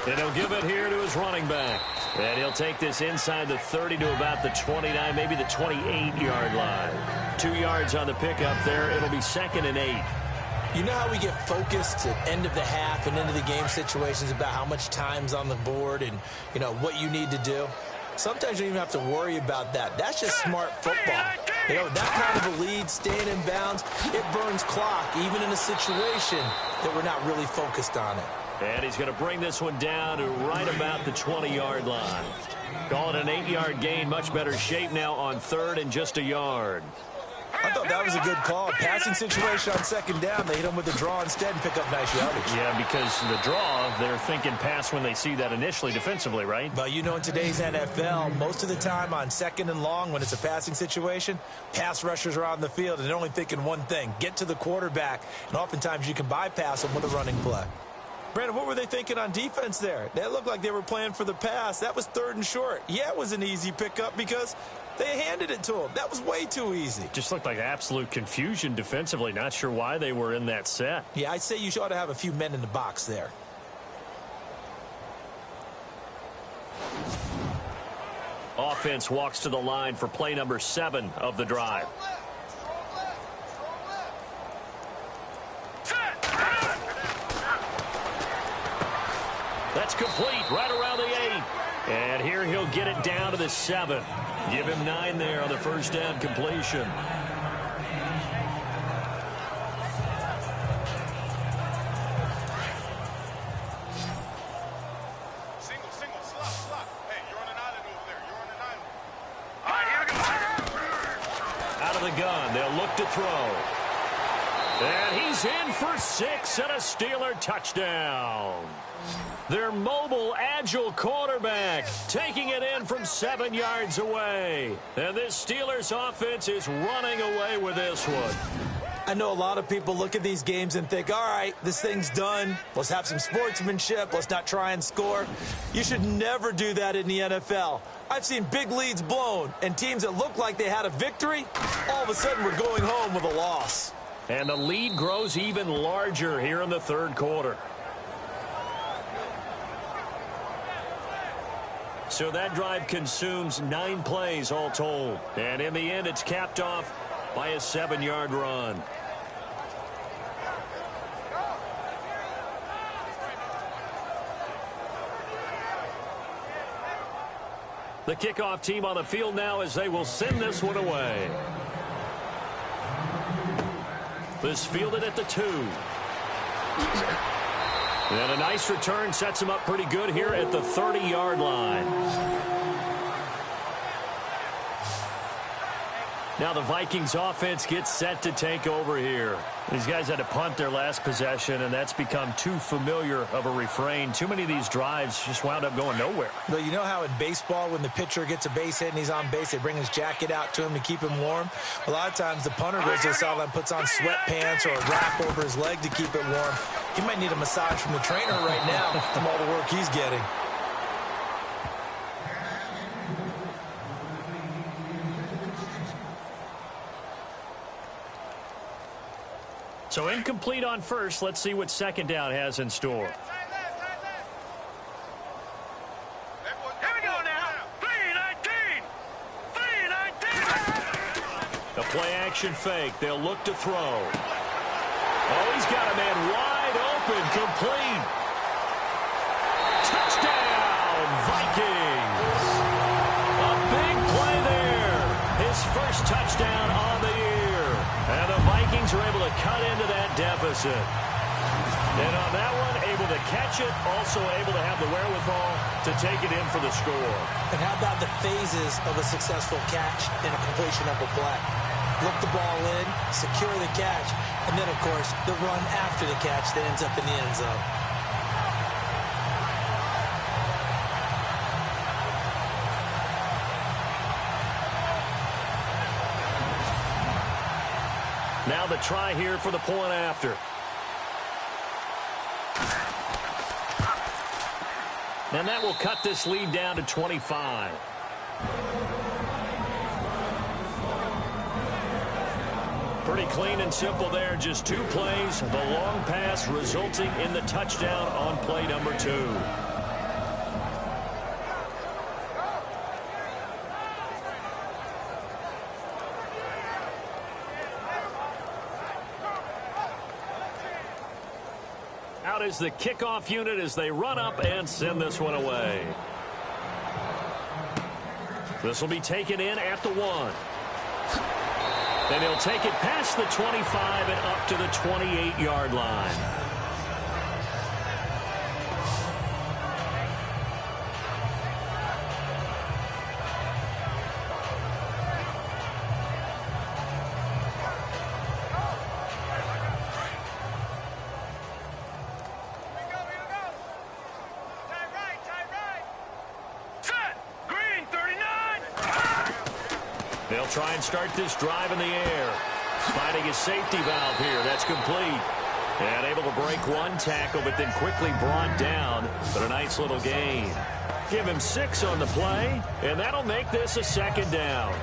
And he'll give it here to his running back. And he'll take this inside the 30 to about the 29, maybe the 28-yard line. 2 yards on the pickup there. It'll be 2nd and 8. You know how we get focused at end of the half and into the game situations about how much time's on the board and, you know, what you need to do? Sometimes you don't even have to worry about that. That's just smart football. You know, that kind of a lead, staying in bounds, it burns clock, even in a situation that we're not really focused on it. And he's going to bring this one down to right about the 20-yard line. Call it an 8-yard gain. Much better shape now on 3rd and just a yard. I thought that was a good call. Passing situation on 2nd down. They hit him with the draw instead and pick up nice yardage. Yeah, because the draw, they're thinking pass when they see that initially defensively, right? Well, you know, in today's NFL, most of the time on 2nd and long, when it's a passing situation, pass rushers are on the field and they're only thinking one thing, get to the quarterback. And oftentimes you can bypass them with a running play. Brandon, what were they thinking on defense there? That looked like they were playing for the pass. That was 3rd and short. Yeah, it was an easy pickup because they handed it to him. That was way too easy. Just looked like absolute confusion defensively. Not sure why they were in that set. Yeah, I'd say you ought to have a few men in the box there. Offense walks to the line for play number 7 of the drive. That's complete right around the 8. And here he'll get it down to the 7. Give him 9 there on the first down completion. Single, slot. Hey, you're on an island over there. You're on an island. All right, here we go. Out of the gun, they'll look to throw. And he's in for 6 and a Steeler touchdown. Their mobile, agile quarterback taking it in from 7 yards away. And this Steelers offense is running away with this one. I know a lot of people look at these games and think, all right, this thing's done. Let's have some sportsmanship. Let's not try and score. You should never do that in the NFL. I've seen big leads blown, and teams that look like they had a victory, all of a sudden we're going home with a loss. And the lead grows even larger here in the 3rd quarter. So that drive consumes 9 plays all told. And in the end, it's capped off by a 7-yard run. The kickoff team on the field now as they will send this one away. This fielded at the 2. And a nice return sets him up pretty good here at the 30-yard line. Now the Vikings offense gets set to take over here. These guys had to punt their last possession, and that's become too familiar of a refrain. Too many of these drives just wound up going nowhere. Well, you know how in baseball when the pitcher gets a base hit and he's on base, they bring his jacket out to him to keep him warm? A lot of times the punter goes to the sideline, puts on sweatpants or a wrap over his leg to keep it warm. He might need a massage from the trainer right now from all the work he's getting. So incomplete on first. Let's see what 2nd down has in store. Here we go now. 3-19. 3-19. A play-action fake. They'll look to throw. Oh, he's got a man wide open. Complete. Touchdown, Vikings. A big play there. His first touchdown on the year. And the Vikings are able to cut into that deficit. And on that one, able to catch it, also able to have the wherewithal to take it in for the score. And how about the phases of a successful catch and a completion of a play? Look the ball in, secure the catch, and then, of course, the run after the catch that ends up in the end zone. Now the try here for the point after. And that will cut this lead down to 25. Pretty clean and simple there. Just 2 plays. The long pass resulting in the touchdown on play number 2. out is the kickoff unit as they run up and send this one away. This will be taken in at the 1. And he'll take it past the 25 and up to the 28-yard line. They'll try and start this drive in the air. Finding his safety valve here. That's complete. And able to break one tackle, but then quickly brought down. But a nice little gain. Give him 6 on the play, and that'll make this a 2nd down.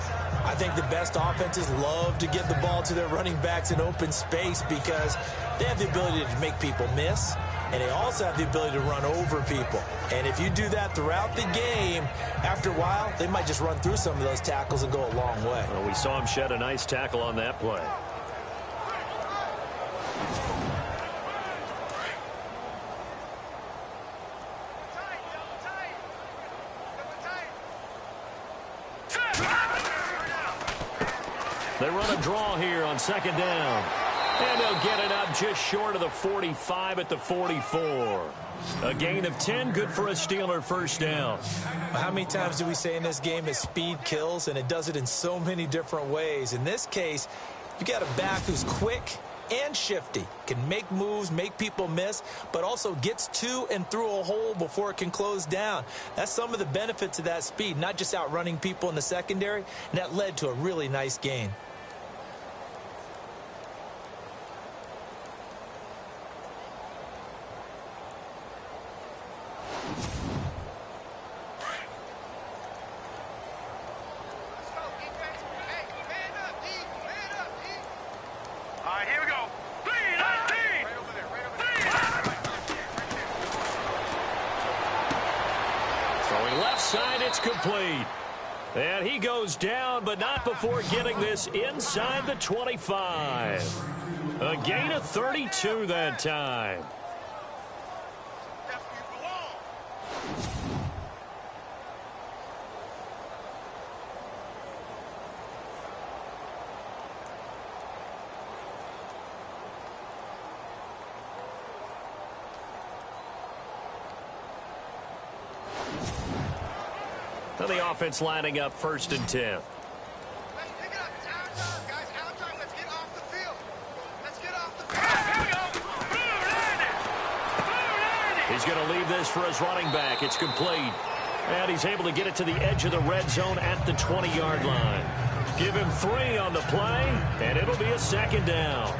I think the best offenses love to get the ball to their running backs in open space because they have the ability to make people miss, and they also have the ability to run over people. And if you do that throughout the game, after a while, they might just run through some of those tackles and go a long way. Well, we saw him shed a nice tackle on that play. They run a draw here on 2nd down. And they'll get it up just short of the 45 at the 44. A gain of 10, good for a Steeler 1st down. How many times do we say in this game that speed kills, and it does it in so many different ways? In this case, you got a back who's quick and shifty, can make moves, make people miss, but also gets to and through a hole before it can close down. That's some of the benefits of that speed, not just outrunning people in the secondary, and that led to a really nice gain. Complete. And he goes down, but not before getting this inside the 25. A gain of 32 that time. The offense lining up 1st and 10. Let's pick it up. It's our time, guys. Our time. Let's get off the field. Let's get off the field. He's going to leave this for his running back. It's complete. And he's able to get it to the edge of the red zone at the 20-yard line. Give him 3 on the play, and it'll be a 2nd down.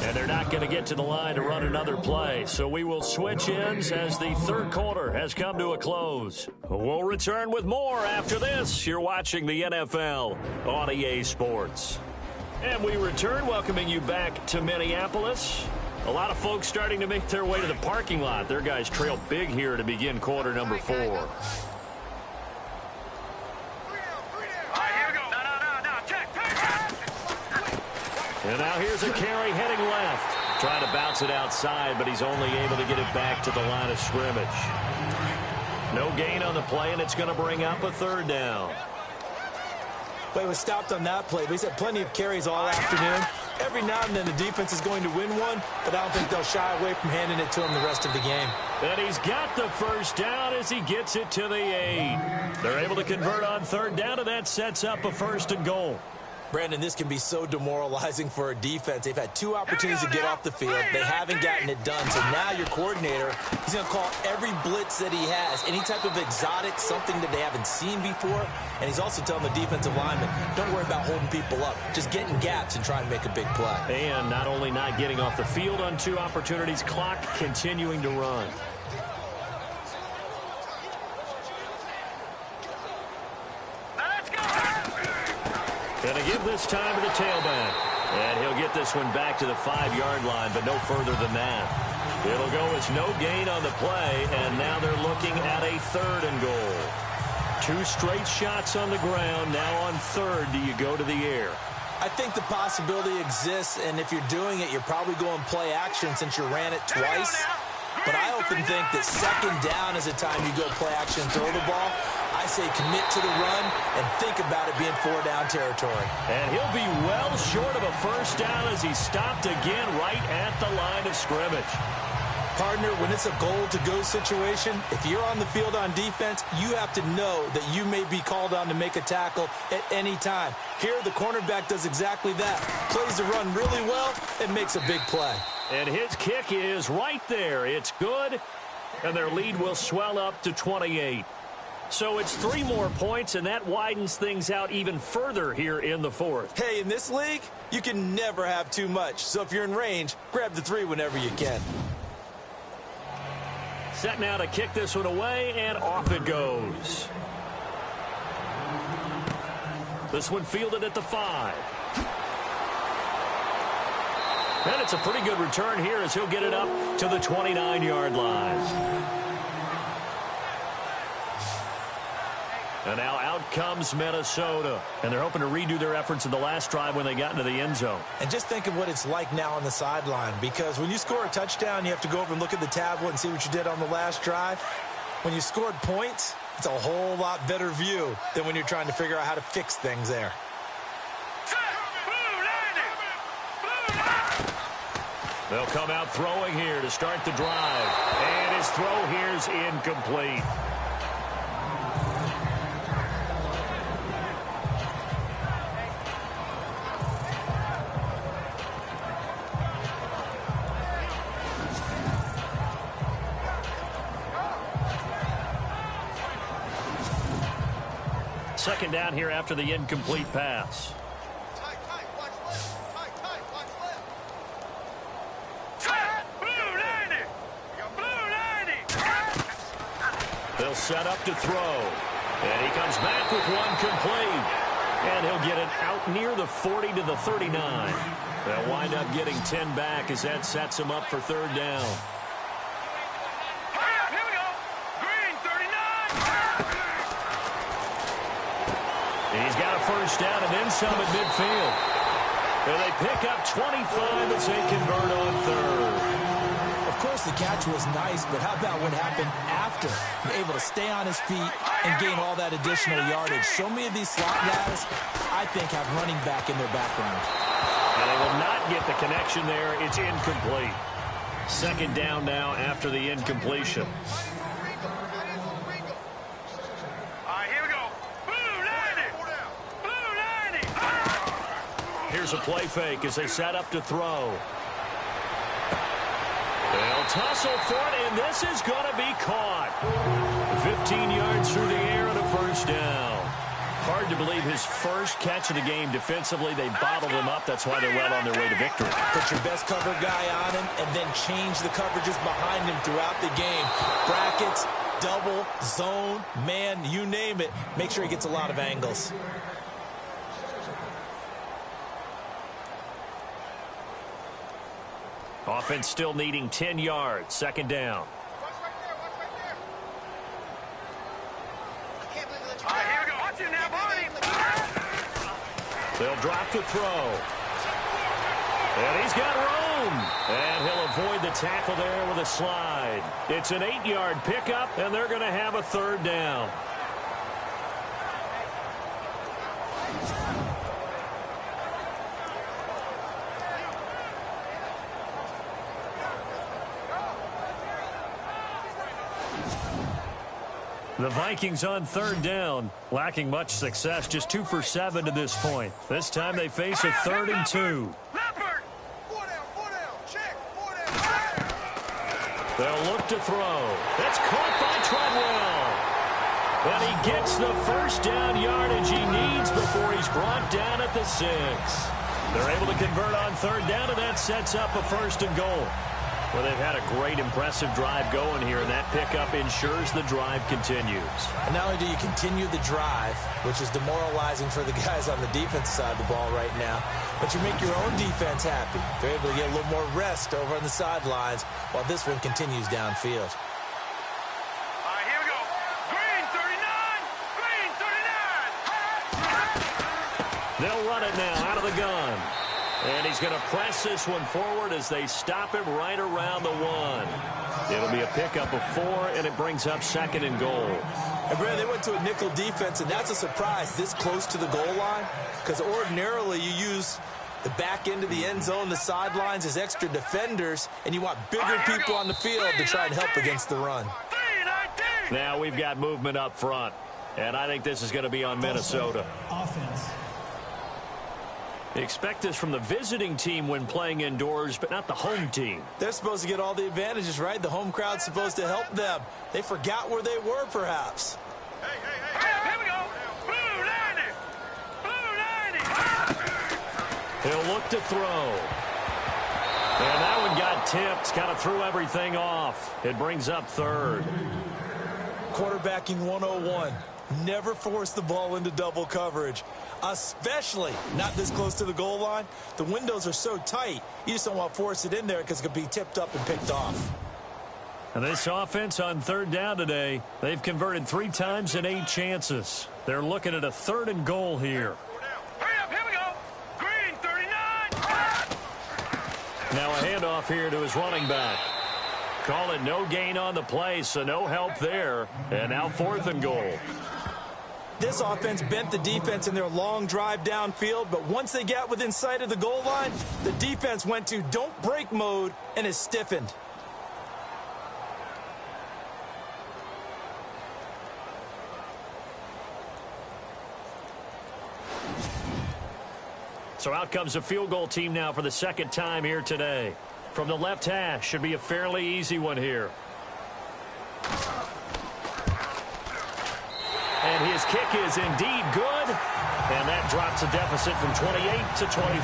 And they're not going to get to the line to run another play. So we will switch ends as the 3rd quarter has come to a close. We'll return with more after this. You're watching the NFL on EA Sports. And we return, welcoming you back to Minneapolis. A lot of folks starting to make their way to the parking lot. Their guys trail big here to begin quarter number 4. And now here's a carry heading left. Trying to bounce it outside, but he's only able to get it back to the line of scrimmage. No gain on the play, and it's going to bring up a 3rd down. Well, he was stopped on that play, but he's had plenty of carries all afternoon. Every now and then the defense is going to win one, but I don't think they'll shy away from handing it to him the rest of the game. And he's got the 1st down as he gets it to the 8. They're able to convert on 3rd down, and that sets up a 1st and goal. Brandon, this can be so demoralizing for a defense. They've had 2 opportunities to get off the field. They haven't gotten it done. So now your coordinator, he's going to call every blitz that he has, any type of exotic, something that they haven't seen before. And he's also telling the defensive lineman, don't worry about holding people up. Just get in gaps and try and make a big play. And not only not getting off the field on 2 opportunities, clock continuing to run. Going to give this time to the tailback. And he'll get this one back to the 5-yard line, but no further than that. It'll go as no gain on the play, and now they're looking at a 3rd and goal. 2 straight shots on the ground. Now on 3rd, do you go to the air? I think the possibility exists, and if you're doing it, you're probably going play action since you ran it twice. But I often think that 2nd down is the time you go play action and throw the ball. I say commit to the run and think about it being 4-down territory. And he'll be well short of a 1st down as he stopped again right at the line of scrimmage. Partner, when it's a goal-to-go situation, if you're on the field on defense, you have to know that you may be called on to make a tackle at any time. Here, the cornerback does exactly that. Plays the run really well and makes a big play. And his kick is right there. It's good, and their lead will swell up to 28. So it's 3 more points, and that widens things out even further here in the 4th. Hey, in this league, you can never have too much. So if you're in range, grab the 3 whenever you can. Set now to kick this one away, and off it goes. This one fielded at the 5. And it's a pretty good return here as he'll get it up to the 29-yard line. And now out comes Minnesota. And they're hoping to redo their efforts in the last drive when they got into the end zone. And just think of what it's like now on the sideline, because when you score a touchdown, you have to go over and look at the tablet and see what you did on the last drive. When you scored points, it's a whole lot better view than when you're trying to figure out how to fix things there. They'll come out throwing here to start the drive. And his throw here is incomplete. Second down here after the incomplete pass. They'll set up to throw. And he comes back with one complete. And he'll get it out near the 40 to the 39. They'll wind up getting 10 back as that sets him up for 3rd down. Here we go. Green, 39. He's got a 1st down and then some at midfield. And they pick up 25 as they convert on 3rd. Of course, the catch was nice, but how about what happened after? You're able to stay on his feet and gain all that additional yardage. So many of these slot guys, I think, have running back in their background. And they will not get the connection there. It's incomplete. 2nd down now after the incompletion. Here we go. Blue 90. Blue 90. Here's a play fake as they set up to throw. They'll tussle for it, and this is going to be caught. 15 yards through the air and a 1st down. Hard to believe his first catch of the game defensively. They bottled him up. That's why they're well on their way to victory. Put your best cover guy on him and then change the coverages behind him throughout the game. Brackets, double, zone, man, you name it. Make sure he gets a lot of angles. Offense still needing 10 yards. 2nd down. Here we go. Watch it now, Barney. They'll drop the throw. And he's got room. And he'll avoid the tackle there with a slide. It's an 8-yard pickup, and they're going to have a 3rd down. The Vikings on 3rd down, lacking much success, just 2 for 7 to this point. This time they face a 3rd and 2. Leopard. 4 down, check, 4 down. They'll look to throw. That's caught by Treadwell. And he gets the 1st down yardage he needs before he's brought down at the 6. They're able to convert on 3rd down, and that sets up a 1st and goal. Well, they've had a great, impressive drive going here, and that pickup ensures the drive continues. And not only do you continue the drive, which is demoralizing for the guys on the defensive side of the ball right now, but you make your own defense happy. They're able to get a little more rest over on the sidelines while this one continues downfield. All right, here we go. Green 39. Green 39. They'll run it now out of the gun. And he's going to press this one forward as they stop him right around the 1. It'll be a pickup of 4, and it brings up 2nd and goal. And Brad, they went to a nickel defense, and that's a surprise this close to the goal line, because ordinarily you use the back end of the end zone, the sidelines as extra defenders, and you want bigger people on the field to try and help against the run. Now we've got movement up front, and I think this is going to be on Minnesota. Offense. Expect this from the visiting team when playing indoors, but not the home team. They're supposed to get all the advantages, right? The home crowd's supposed to help them. They forgot where they were, perhaps. Here we go. Blue 90. Blue 90. He'll look to throw. And that one got tipped, kind of threw everything off. It brings up 3rd. Quarterbacking 101. Never force the ball into double coverage, especially not this close to the goal line. The windows are so tight, you just don't want to force it in there because it could be tipped up and picked off. And this offense on 3rd down today, they've converted 3 times in 8 chances. They're looking at a 3rd and goal here. Hurry up, here we go. Green 39. Now a handoff here to his running back. Call it no gain on the play, so no help there. And now 4th and goal. This offense bent the defense in their long drive downfield, but once they got within sight of the goal line, the defense went to don't break mode and is stiffened. So out comes a field goal team now for the 2nd time here today. From the left hash, should be a fairly easy one here. And his kick is indeed good. And that drops a deficit from 28 to 25.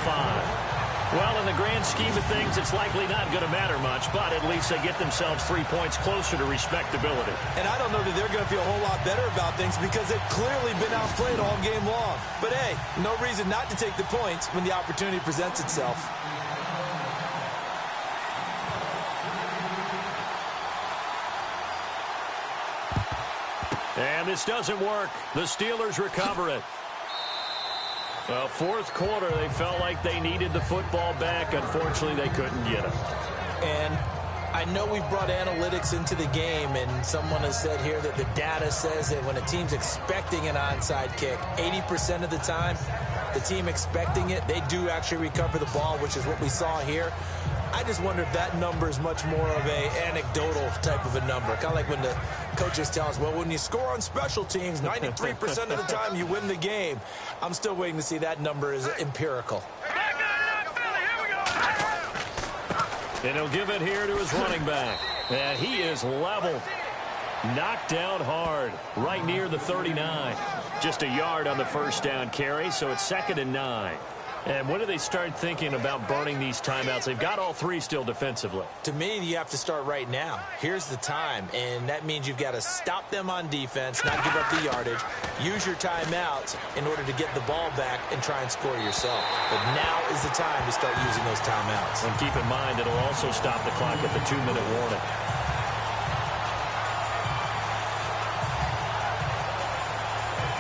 Well, in the grand scheme of things, it's likely not going to matter much, but at least they get themselves 3 points closer to respectability. And I don't know that they're going to feel a whole lot better about things because they've clearly been outplayed all game long. But, hey, no reason not to take the points when the opportunity presents itself. And this doesn't work. The Steelers recover it. Well, 4th quarter, they felt like they needed the football back. Unfortunately, they couldn't get it. And I know we've brought analytics into the game, and someone has said here that the data says that when a team's expecting an onside kick, 80% of the time, the team expecting it, they do actually recover the ball, which is what we saw here. I just wonder if that number is much more of a anecdotal type of a number. Kind of like when the coaches tell us, well, when you score on special teams, 93% of the time you win the game. I'm still waiting to see that number is empirical. And he'll give it here to his running back. And he is leveled. Knocked down hard, right near the 39. Just a yard on the 1st down carry, so it's 2nd and 9. And when do they start thinking about burning these timeouts? They've got all 3 still defensively. To me, you have to start right now. Here's the time, and that means you've got to stop them on defense, not give up the yardage, use your timeouts in order to get the ball back and try and score yourself. But now is the time to start using those timeouts. And keep in mind, it'll also stop the clock at the 2-minute warning.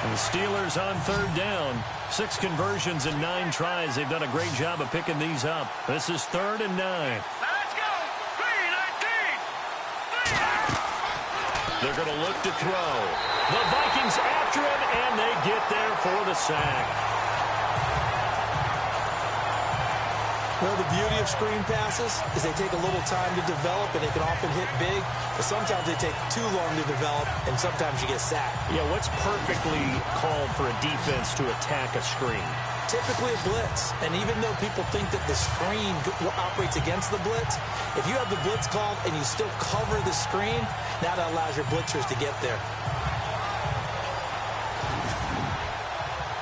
And the Steelers on 3rd down. 6 conversions and 9 tries. They've done a great job of picking these up. This is 3rd and 9. Let's go. Green 19. They're going to look to throw. The Vikings after him, and they get there for the sack. Well, the beauty of screen passes is they take a little time to develop, and they can often hit big, but sometimes they take too long to develop, and sometimes you get sacked. Yeah, what's perfectly called for a defense to attack a screen? Typically a blitz, and even though people think that the screen operates against the blitz, if you have the blitz called and you still cover the screen, now that allows your blitzers to get there.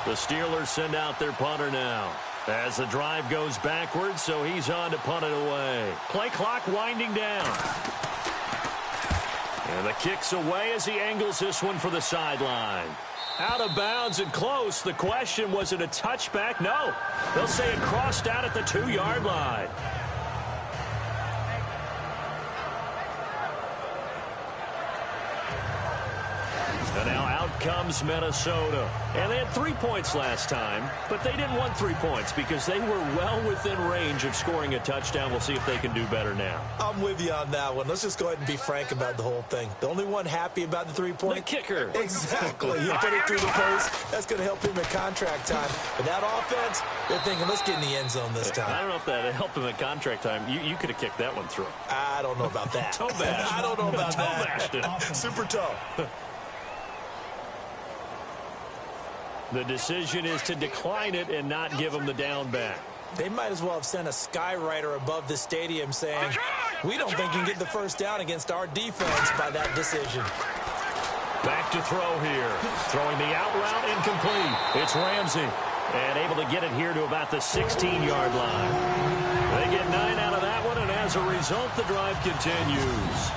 The Steelers send out their punter now. As the drive goes backwards, so he's on to punt it away. Play clock winding down. And the kick's away as he angles this one for the sideline. Out of bounds and close. The question, was it a touchback? No. They'll say it crossed out at the 2-yard line. And now out comes Minnesota. And they had 3 points last time, but they didn't want 3 points because they were well within range of scoring a touchdown. We'll see if they can do better now. I'm with you on that one. Let's just go ahead and be frank about the whole thing. The only one happy about the 3-point? The kicker. Exactly. You put it through the post. That's going to help him at contract time. But that offense, they're thinking, let's get in the end zone this time. I don't know if that helped him at contract time. You could have kicked that one through. I don't know about that. Toe bash. I don't know about toe that. bashed it. Super toe. The decision is to decline it and not give him the down back. They might as well have sent a skywriter above the stadium saying, we don't think you can get the first down against our defense by that decision. Back to throw here. Throwing the out route incomplete. It's Ramsey. And able to get it here to about the 16-yard line. They get 9 out of that one, and as a result, the drive continues.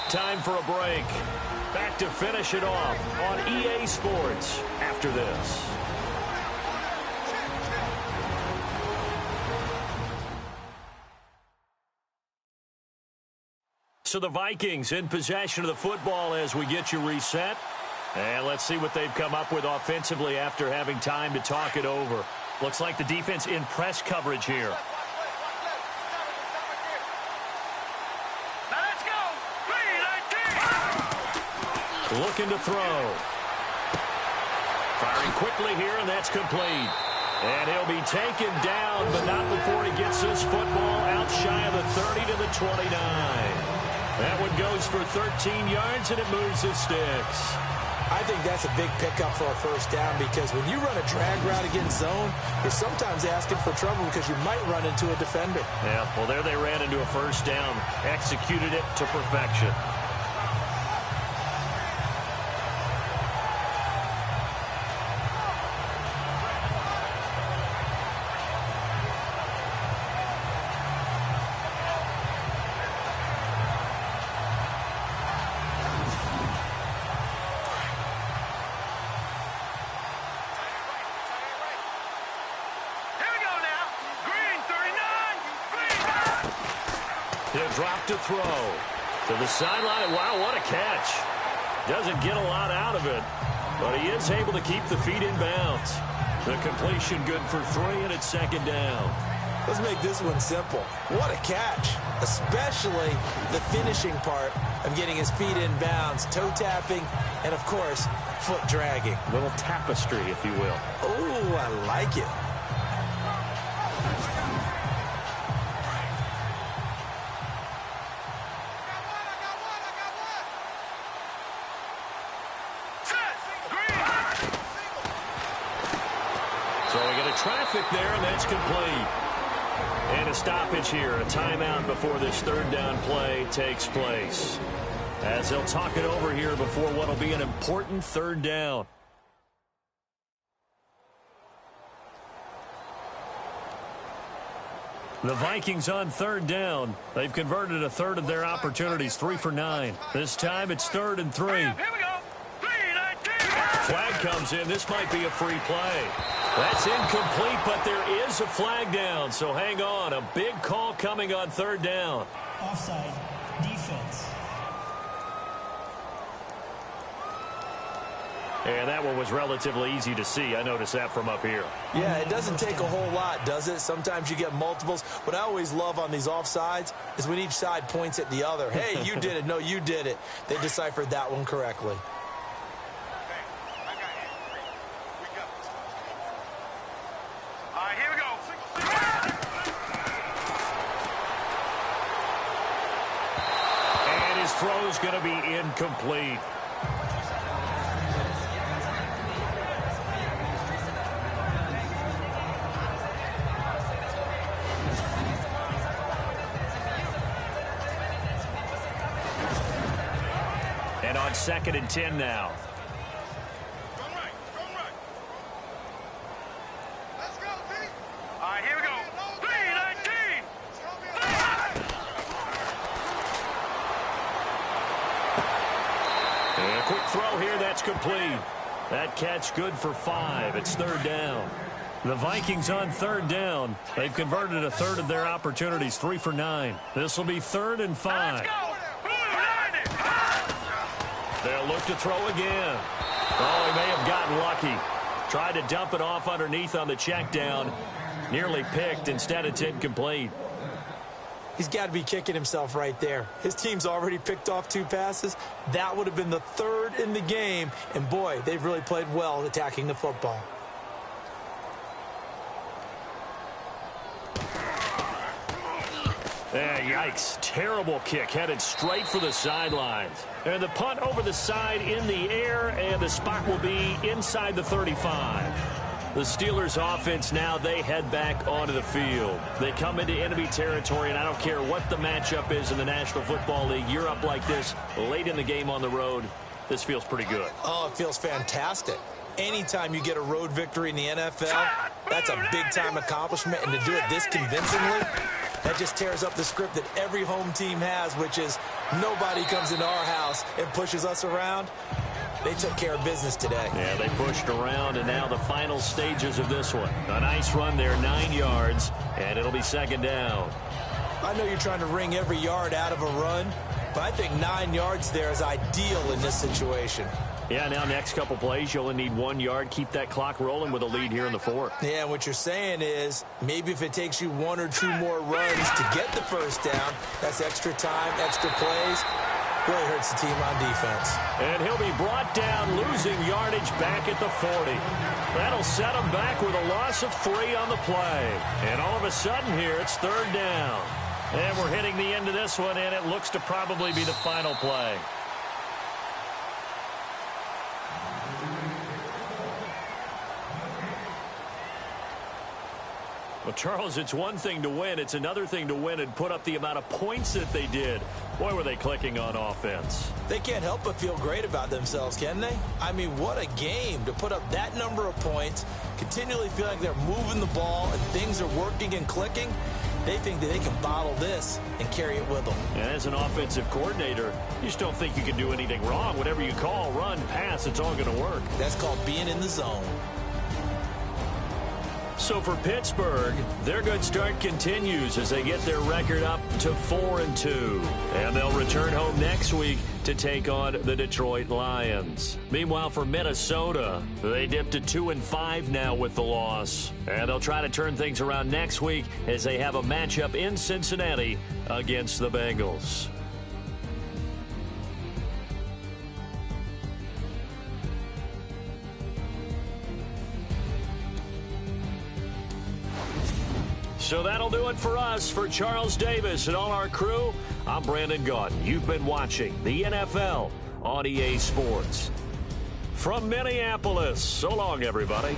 Time for a break. Back to finish it off on EA Sports after this. So the Vikings in possession of the football as we get you reset. And let's see what they've come up with offensively after having time to talk it over. Looks like the defense in press coverage here. Looking to throw. Firing quickly here, and that's complete. And he'll be taken down, but not before he gets this football out shy of the 30 to the 29. That one goes for 13 yards, and it moves the sticks. I think that's a big pickup for a first down because when you run a drag route against zone, you're sometimes asking for trouble because you might run into a defender. Yeah, well, there they ran into a first down, executed it to perfection. He'll drop to throw. To the sideline. Wow, what a catch. Doesn't get a lot out of it, but he is able to keep the feet in bounds. The completion good for 3, and it's second down. Let's make this one simple. What a catch, especially the finishing part of getting his feet in bounds, toe tapping, and, of course, foot dragging. A little tapestry, if you will. Oh, I like it. Traffic there, and that's complete. And a stoppage here, a timeout before this third down play takes place. As they'll talk it over here before what will be an important third down. The Vikings on third down. They've converted a third of their opportunities, 3 for 9. This time it's 3rd and 3. Here we go. 3-19. Flag comes in. This might be a free play. That's incomplete, but there is a flag down, so hang on. A big call coming on third down. Offside. Defense. And that one was relatively easy to see. I noticed that from up here. Yeah, it doesn't take a whole lot, does it? Sometimes you get multiples. What I always love on these offsides is when each side points at the other. Hey, you did it. No, you did it. They deciphered that one correctly. Throw's going to be incomplete. And on 2nd and 10 now. Go right. Let's go, Pete. All right, here we go. 3-19. And a quick throw here, that's complete. That catch good for 5. It's 3rd down. The Vikings on 3rd down. They've converted a third of their opportunities, 3 for 9. This will be 3rd and 5. Let's go. They'll look to throw again. Oh, he may have gotten lucky. Tried to dump it off underneath on the check down. Nearly picked. Instead, it's incomplete. He's got to be kicking himself right there. His team's already picked off 2 passes. That would have been the 3rd in the game. And, boy, they've really played well attacking the football. Yikes. Terrible kick. Headed straight for the sidelines. And the punt over the side in the air, and the spot will be inside the 35. The Steelers offense now, they head back onto the field. They come into enemy territory, and I don't care what the matchup is in the National Football League. You're up like this late in the game on the road. This feels pretty good. Oh, it feels fantastic. Anytime you get a road victory in the NFL, that's a big-time accomplishment, and to do it this convincingly, that just tears up the script that every home team has, which is nobody comes into our house and pushes us around. They took care of business today. Yeah, they pushed around, and now the final stages of this one. A nice run there, 9 yards, and it'll be 2nd down. I know you're trying to wring every yard out of a run, but I think 9 yards there is ideal in this situation. Yeah, now next couple plays, you only need 1 yard. Keep that clock rolling with a lead here in the 4th. Yeah, what you're saying is maybe if it takes you 1 or 2 more runs to get the 1st down, that's extra time, extra plays. Really hurts the team on defense. And he'll be brought down, losing yardage back at the 40. That'll set him back with a loss of 3 on the play. And all of a sudden here, it's 3rd down. And we're hitting the end of this one, and it looks to probably be the final play. Well, Charles, it's one thing to win. It's another thing to win and put up the amount of points that they did. Boy, were they clicking on offense. They can't help but feel great about themselves, can they? I mean, what a game to put up that number of points, continually feel like they're moving the ball and things are working and clicking. They think that they can bottle this and carry it with them. And as an offensive coordinator, you just don't think you can do anything wrong. Whatever you call, run, pass, it's all going to work. That's called being in the zone. So for Pittsburgh, their good start continues as they get their record up to 4-2. And they'll return home next week to take on the Detroit Lions. Meanwhile, for Minnesota, they dipped to 2-5 now with the loss. And they'll try to turn things around next week as they have a matchup in Cincinnati against the Bengals. So that'll do it for us. For Charles Davis and all our crew, I'm Brandon Gaudin. You've been watching the NFL on EA Sports. From Minneapolis, so long, everybody.